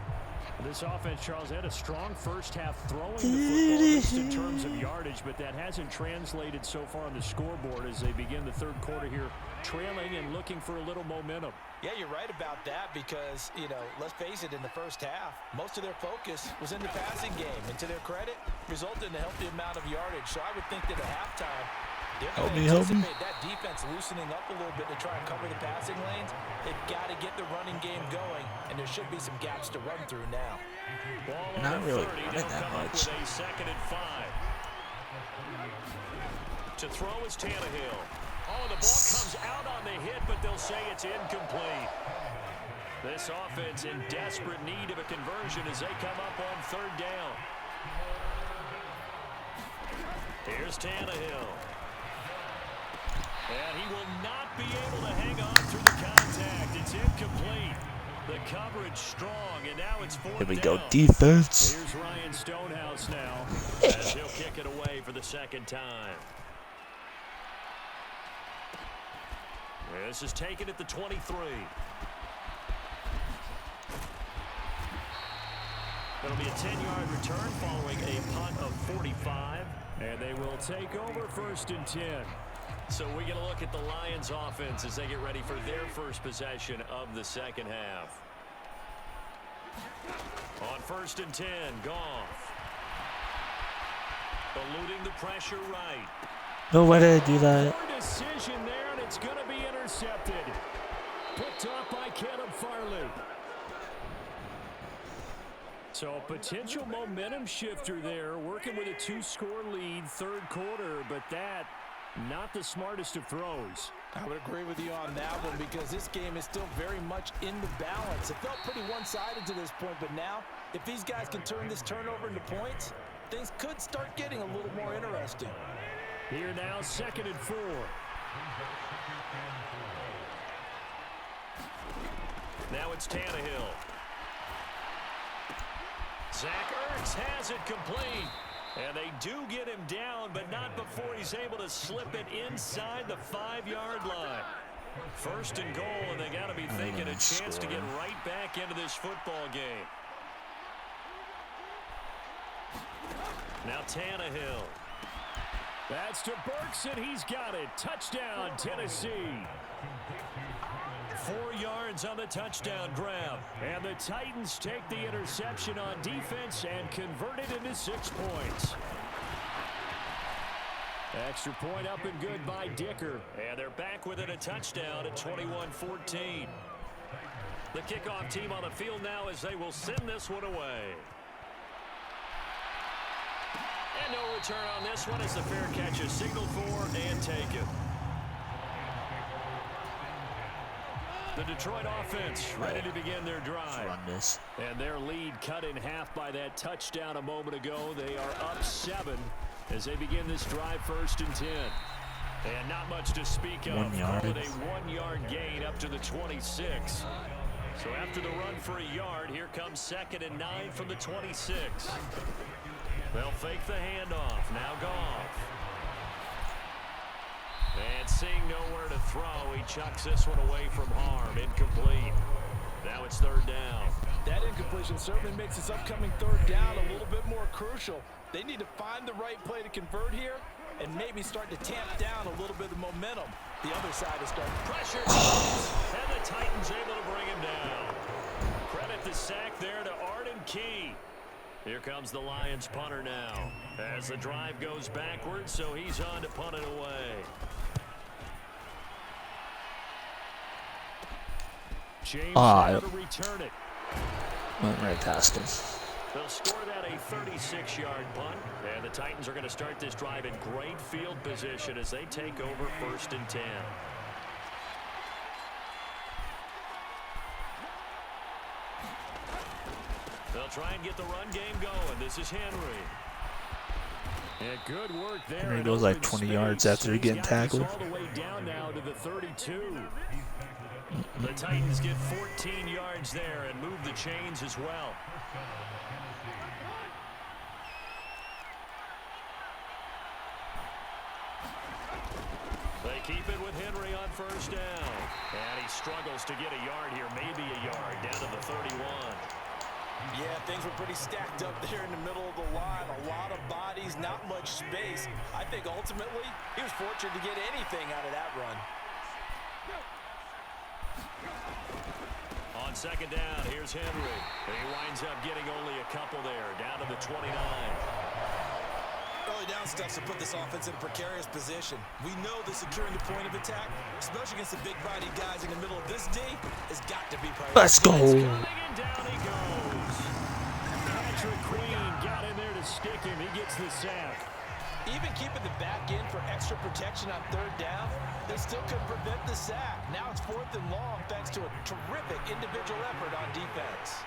This offense, Charles, had a strong first half throwing the football just in terms of yardage, but that hasn't translated so far on the scoreboard as they begin the 3rd quarter here, trailing and looking for a little momentum. Yeah, you're right about that because, let's face it, in the first half, most of their focus was in the passing game. And to their credit, resulted in a healthy amount of yardage. So I would think that at halftime, they're going to anticipate that defense loosening up a little bit to try and cover the passing lanes. They've got to get the running game going, and there should be some gaps to run through now. Ball not really 30, running that much. With a 2nd and 5. To throw is Tannehill. Oh, the ball comes out on the hit, but they'll say it's incomplete. This offense in desperate need of a conversion as they come up on 3rd down. Here's Tannehill. And he will not be able to hang on through the contact. It's incomplete. The coverage strong, and now it's 4th down. Here we go, defense. Here's Ryan Stonehouse now, as he'll kick it away for the 2nd time. This is taken at the 23. It'll be a 10-yard return following a punt of 45. And they will take over 1st and 10. So we get a look at the Lions offense as they get ready for their first possession of the 2nd half. On 1st and 10, Goff. Eluding the pressure right. No, why did I do that? Poor decision there, and it's going to be intercepted. Picked up by Caleb Farley. So a potential momentum shifter there, working with a 2-score lead, 3rd quarter, but that, not the smartest of throws. I would agree with you on that one because this game is still very much in the balance. It felt pretty one-sided to this point, but now, if these guys can turn this turnover into points, things could start getting a little more interesting. Here now, 2nd and 4. Now it's Tannehill. Zach Ertz has it complete. And they do get him down, but not before he's able to slip it inside the 5-yard line. 1st and goal, and they got to be thinking a chance to get right back into this football game. Now Tannehill. That's to Burks, and he's got it. Touchdown, Tennessee. 4 yards on the touchdown grab. And the Titans take the interception on defense and convert it into 6 points. Extra point up and good by Dicker. And they're back within a touchdown at 21-14. The kickoff team on the field now as they will send this one away. And no return on this one as the fair catch is signaled for and taken. The Detroit offense ready to begin their drive. Run this. And their lead cut in half by that touchdown a moment ago. They are up 7 as they begin this drive 1st and 10. And not much to speak of. 1 yard. Call it a 1-yard gain up to the 26. So after the run for a yard, here comes 2nd and 9 from the 26. They'll fake the handoff. Now Goff. And seeing nowhere to throw, he chucks this one away from harm. Incomplete. Now it's 3rd down. That incompletion certainly makes this upcoming 3rd down a little bit more crucial. They need to find the right play to convert here and maybe start to tamp down a little bit of momentum. The other side is starting. Pressure comes, and the Titans able to bring him down. Credit the sack there to Arden Key. Here comes the Lions punter now as the drive goes backwards, so he's on to punt it away. James to return it. Went right past him. They'll score that a 36-yard punt, and the Titans are going to start this drive in great field position as they take over 1st and 10. They'll try and get the run game going. This is Henry. And good work there. Henry goes like 20 yards after getting tackled. All the way down now to the 32. The Titans get 14 yards there and move the chains as well. They keep it with Henry on 1st down. And he struggles to get a yard here, maybe a yard, down to the 31. Yeah, things were pretty stacked up there in the middle of the line. A lot of bodies, not much space. I think ultimately he was fortunate to get anything out of that run. On 2nd down, here's Henry. He winds up getting only a couple there, down to the 29. Early down stuff to put this offense in a precarious position. We know that securing the point of attack, especially against the big-bodied guys in the middle of this D, has got to be priority. Let's go. And down he goes. Patrick Queen got in there to stick him. He gets the sack. Even keeping the back end for extra protection on 3rd down, they still couldn't prevent the sack. Now it's 4th and long thanks to a terrific individual effort on defense.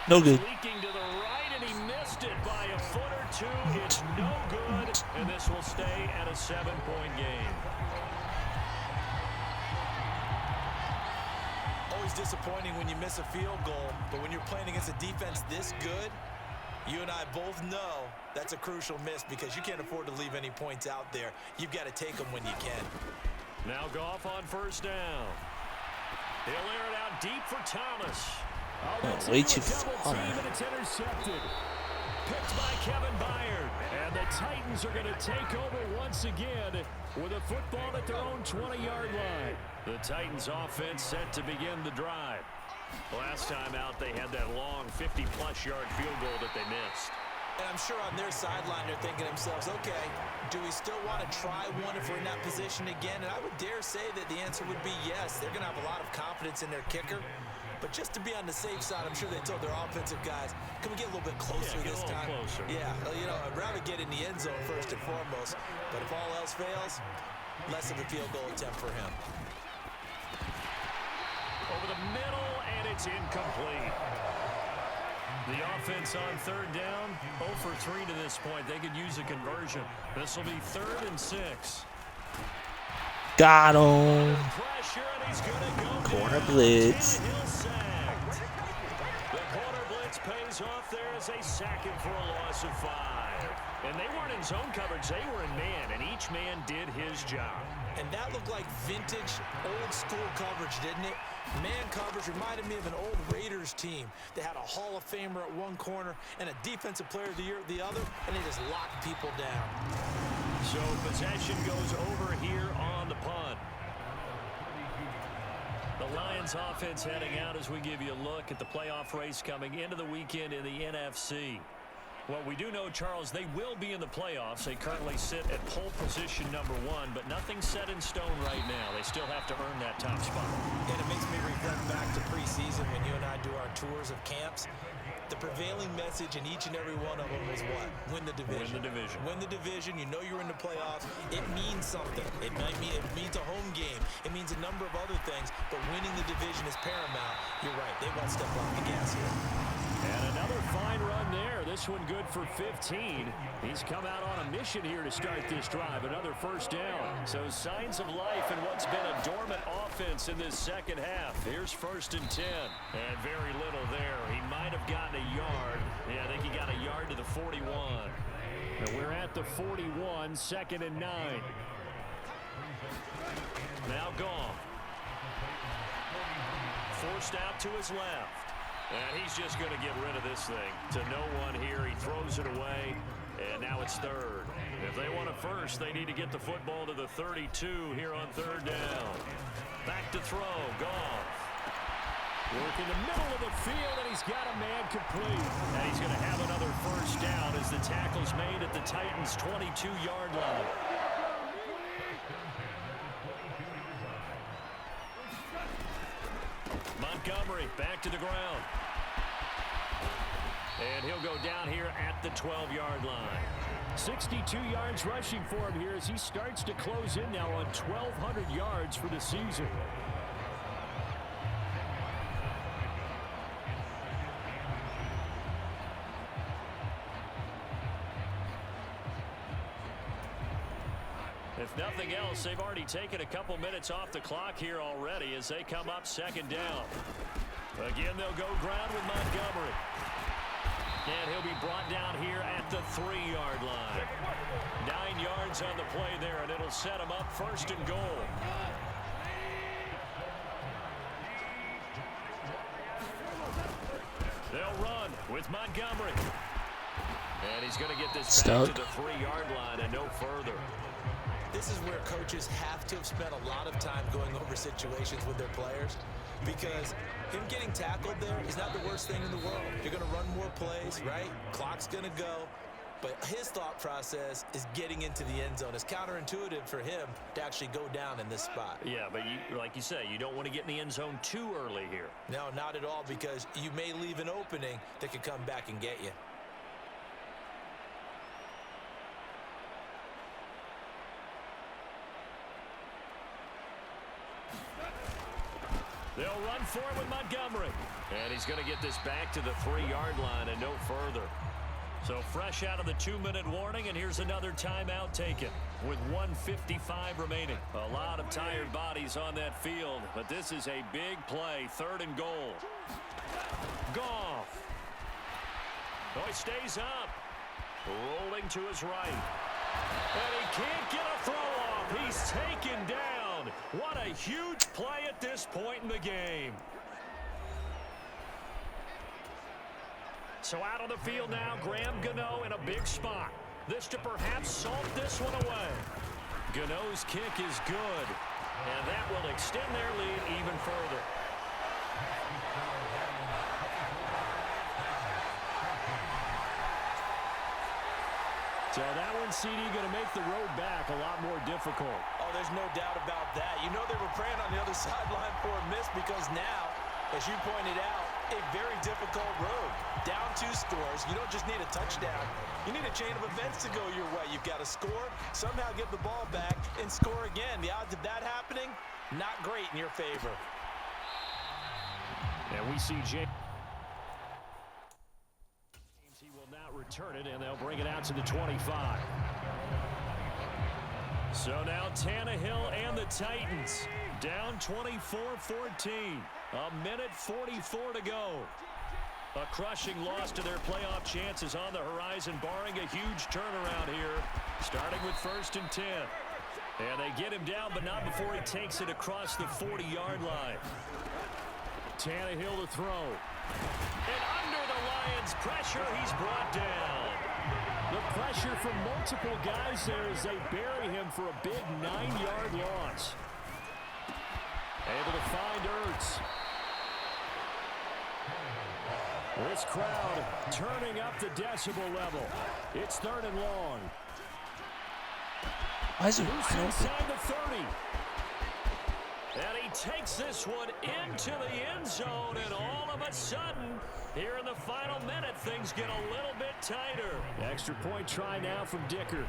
No good. Leaking to the right, and he missed it by a foot or 2. It's no good, and this will stay at a 7-point game. Always disappointing when you miss a field goal, but when you're playing against a defense this good, you and I both know that's a crucial miss because you can't afford to leave any points out there. You've got to take them when you can. Now Goff on 1st down. He'll air it out deep for Thomas. Oh, way too far. And it's intercepted. Picked by Kevin Byard. And the Titans are going to take over once again with a football at their own 20-yard line. The Titans offense set to begin the drive. Last time out, they had that long 50-plus yard field goal that they missed. And I'm sure on their sideline, they're thinking to themselves, okay, do we still want to try one if we're in that position again? And I would dare say that the answer would be yes. They're going to have a lot of confidence in their kicker. But just to be on the safe side, I'm sure they told their offensive guys, can we get a little bit closer this time? Closer. Yeah, you know, I'd rather get in the end zone first and foremost. But if all else fails, less of a field goal attempt for him. Over the middle, and it's incomplete. The offense on third down, 0 for 3 to this point. They could use a conversion. This will be 3rd and 6. Got him. Pressure, and he's gonna go Corner down. blitz. Tannehill sacked. The corner blitz pays off there as they sack him for a loss of 5. And they weren't in zone coverage. They were in man, and each man did his job. And that looked like vintage, old-school coverage, didn't it? Man coverage reminded me of an old Raiders team. They had a Hall of Famer at one corner and a Defensive Player of the Year at the other, and they just locked people down. So possession goes over here on the punt. The Lions offense heading out as we give you a look at the playoff race coming into the weekend in the NFC. Well, we do know, Charles, they will be in the playoffs. They currently sit at pole position number 1, but nothing's set in stone right now. They still have to earn that top spot. And it makes me reflect back to preseason when you and I do our tours of camps. The prevailing message in each and every one of them was what? Win the division. Win the division. Win the division. You know you're in the playoffs. It means something. It means a home game. It means a number of other things, but winning the division is paramount. You're right. They've got to step on the gas here. And another fine run there. This one good for 15. He's come out on a mission here to start this drive. Another first down. So signs of life in what's been a dormant offense in this second half. Here's 1st and 10. And very little there. He might have gotten a yard. Yeah, I think he got a yard to the 41. And we're at the 41, 2nd and 9. Now gone. Forced out to his left. And he's just going to get rid of this thing to no one here. He throws it away, and now it's 3rd. If they want a first, they need to get the football to the 32 here on 3rd down. Back to throw. Goff. Work in the middle of the field, and he's got a man complete. And he's going to have another first down as the tackle's made at the Titans' 22-yard line. Montgomery back to the ground. And he'll go down here at the 12-yard line. 62 yards rushing for him here as he starts to close in now on 1,200 yards for the season. If nothing else, they've already taken a couple minutes off the clock here already as they come up 2nd down. Again, they'll go ground with Montgomery. And he'll be brought down here at the 3-yard line. 9 yards on the play there, and it'll set him up 1st and goal. They'll run with Montgomery. And he's going to get this back to the 3-yard line and no further. This is where coaches have to have spent a lot of time going over situations with their players, because him getting tackled there is not the worst thing in the world. You're going to run more plays, right? Clock's going to go. But his thought process is getting into the end zone. It's counterintuitive for him to actually go down in this spot. Yeah, but like you say, you don't want to get in the end zone too early here. No, not at all, because you may leave an opening that could come back and get you. They'll run for it with Montgomery. And he's going to get this back to the 3-yard line and no further. So fresh out of the 2-minute warning, and here's another timeout taken with 1:55 remaining. A lot of tired bodies on that field, but this is a big play. 3rd and goal. Goff. Oh, he stays up. Rolling to his right. And he can't get a throw off. He's taken down. What a huge play at this point in the game. So out on the field now, Graham Gano in a big spot. This to perhaps salt this one away. Gano's kick is good, and that will extend their lead even further. So that one, CD, going to make the road back a lot more difficult. Oh, there's no doubt about that. You know they were praying on the other sideline for a miss, because now, as you pointed out, a very difficult road. Down 2 scores. You don't just need a touchdown. You need a chain of events to go your way. You've got to score, somehow get the ball back, and score again. The odds of that happening, not great in your favor. And we see return it, and they'll bring it out to the 25. So now Tannehill and the Titans down 24-14. A minute 44 to go. A crushing loss to their playoff chances on the horizon, barring a huge turnaround here, starting with 1st and 10. And they get him down, but not before he takes it across the 40-yard line. Tannehill to throw. And under the Lions' pressure, he's brought down. The pressure from multiple guys there as they bury him for a big 9-yard loss. Able to find Ertz. This crowd turning up the decibel level. It's 3rd and long. Why is it Loose wide inside open? the 30. And he takes this one into the end zone, and all of a sudden, here in the final minute, things get a little bit tighter. Extra point try now from Dicker.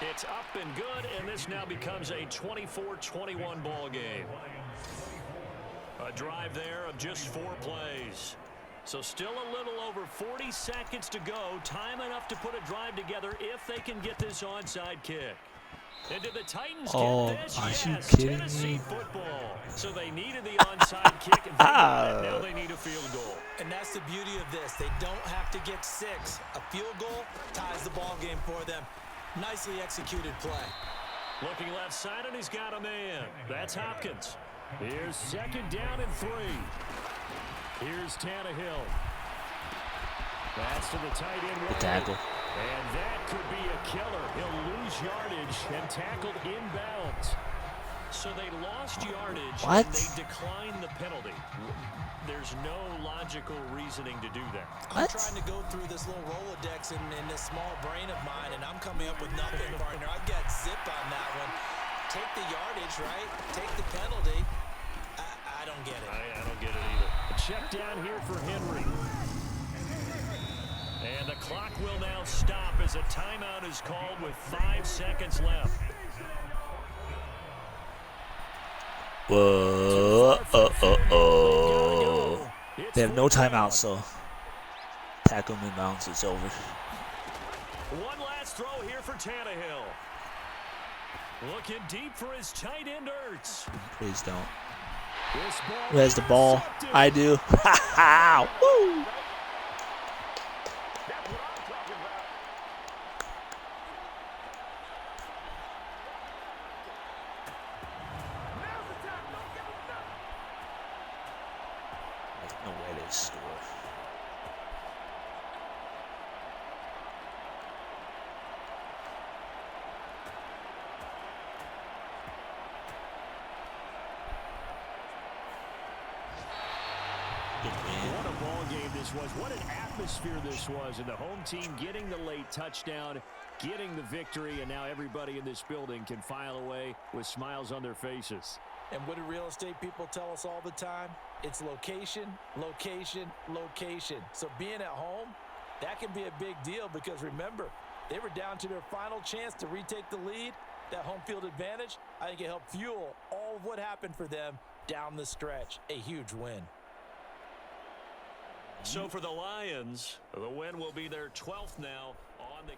It's up and good, and this now becomes a 24-21 ball game. A drive there of just 4 plays. So still a little over 40 seconds to go. Time enough to put a drive together if they can get this onside kick. And did the Titans get this? Are you Yes, kidding Tennessee me? football. So they needed the onside kick. And now they need a field goal. And that's the beauty of this. They don't have to get 6. A field goal ties the ball game for them. Nicely executed play. Looking left side, and he's got a man. That's Hopkins. Here's 2nd down and 3. Here's Tannehill. That's to the tight end. The tackle. And that could be a killer. He'll lose yardage and tackled inbounds. So they lost yardage. What? And they declined the penalty. There's no logical reasoning to do that. I'm What? trying to go through this little Rolodex in this small brain of mine, and I'm coming up with nothing, partner. I've got zip on that one. Take the yardage, right? Take the penalty. I don't get it. I don't get it either. A check down here for Henry. And the clock will now stop as a timeout is called with 5 seconds left. Whoa. They have no timeout, so tackle him inbounds. It's over. One last throw here for Tannehill. Looking deep for his tight end Ertz. Please don't. This ball Who has the ball? intercepted. I do. Ha ha! Woo! No way they score. Good win. What a ball game this was. What an atmosphere this was. And the home team getting the late touchdown, getting the victory, and now everybody in this building can file away with smiles on their faces. And what do real estate people tell us all the time? It's location, location, location. So being at home, that can be a big deal because remember, they were down to their final chance to retake the lead. That home field advantage, I think it helped fuel all of what happened for them down the stretch. A huge win. So for the Lions, the win will be their 12th now on the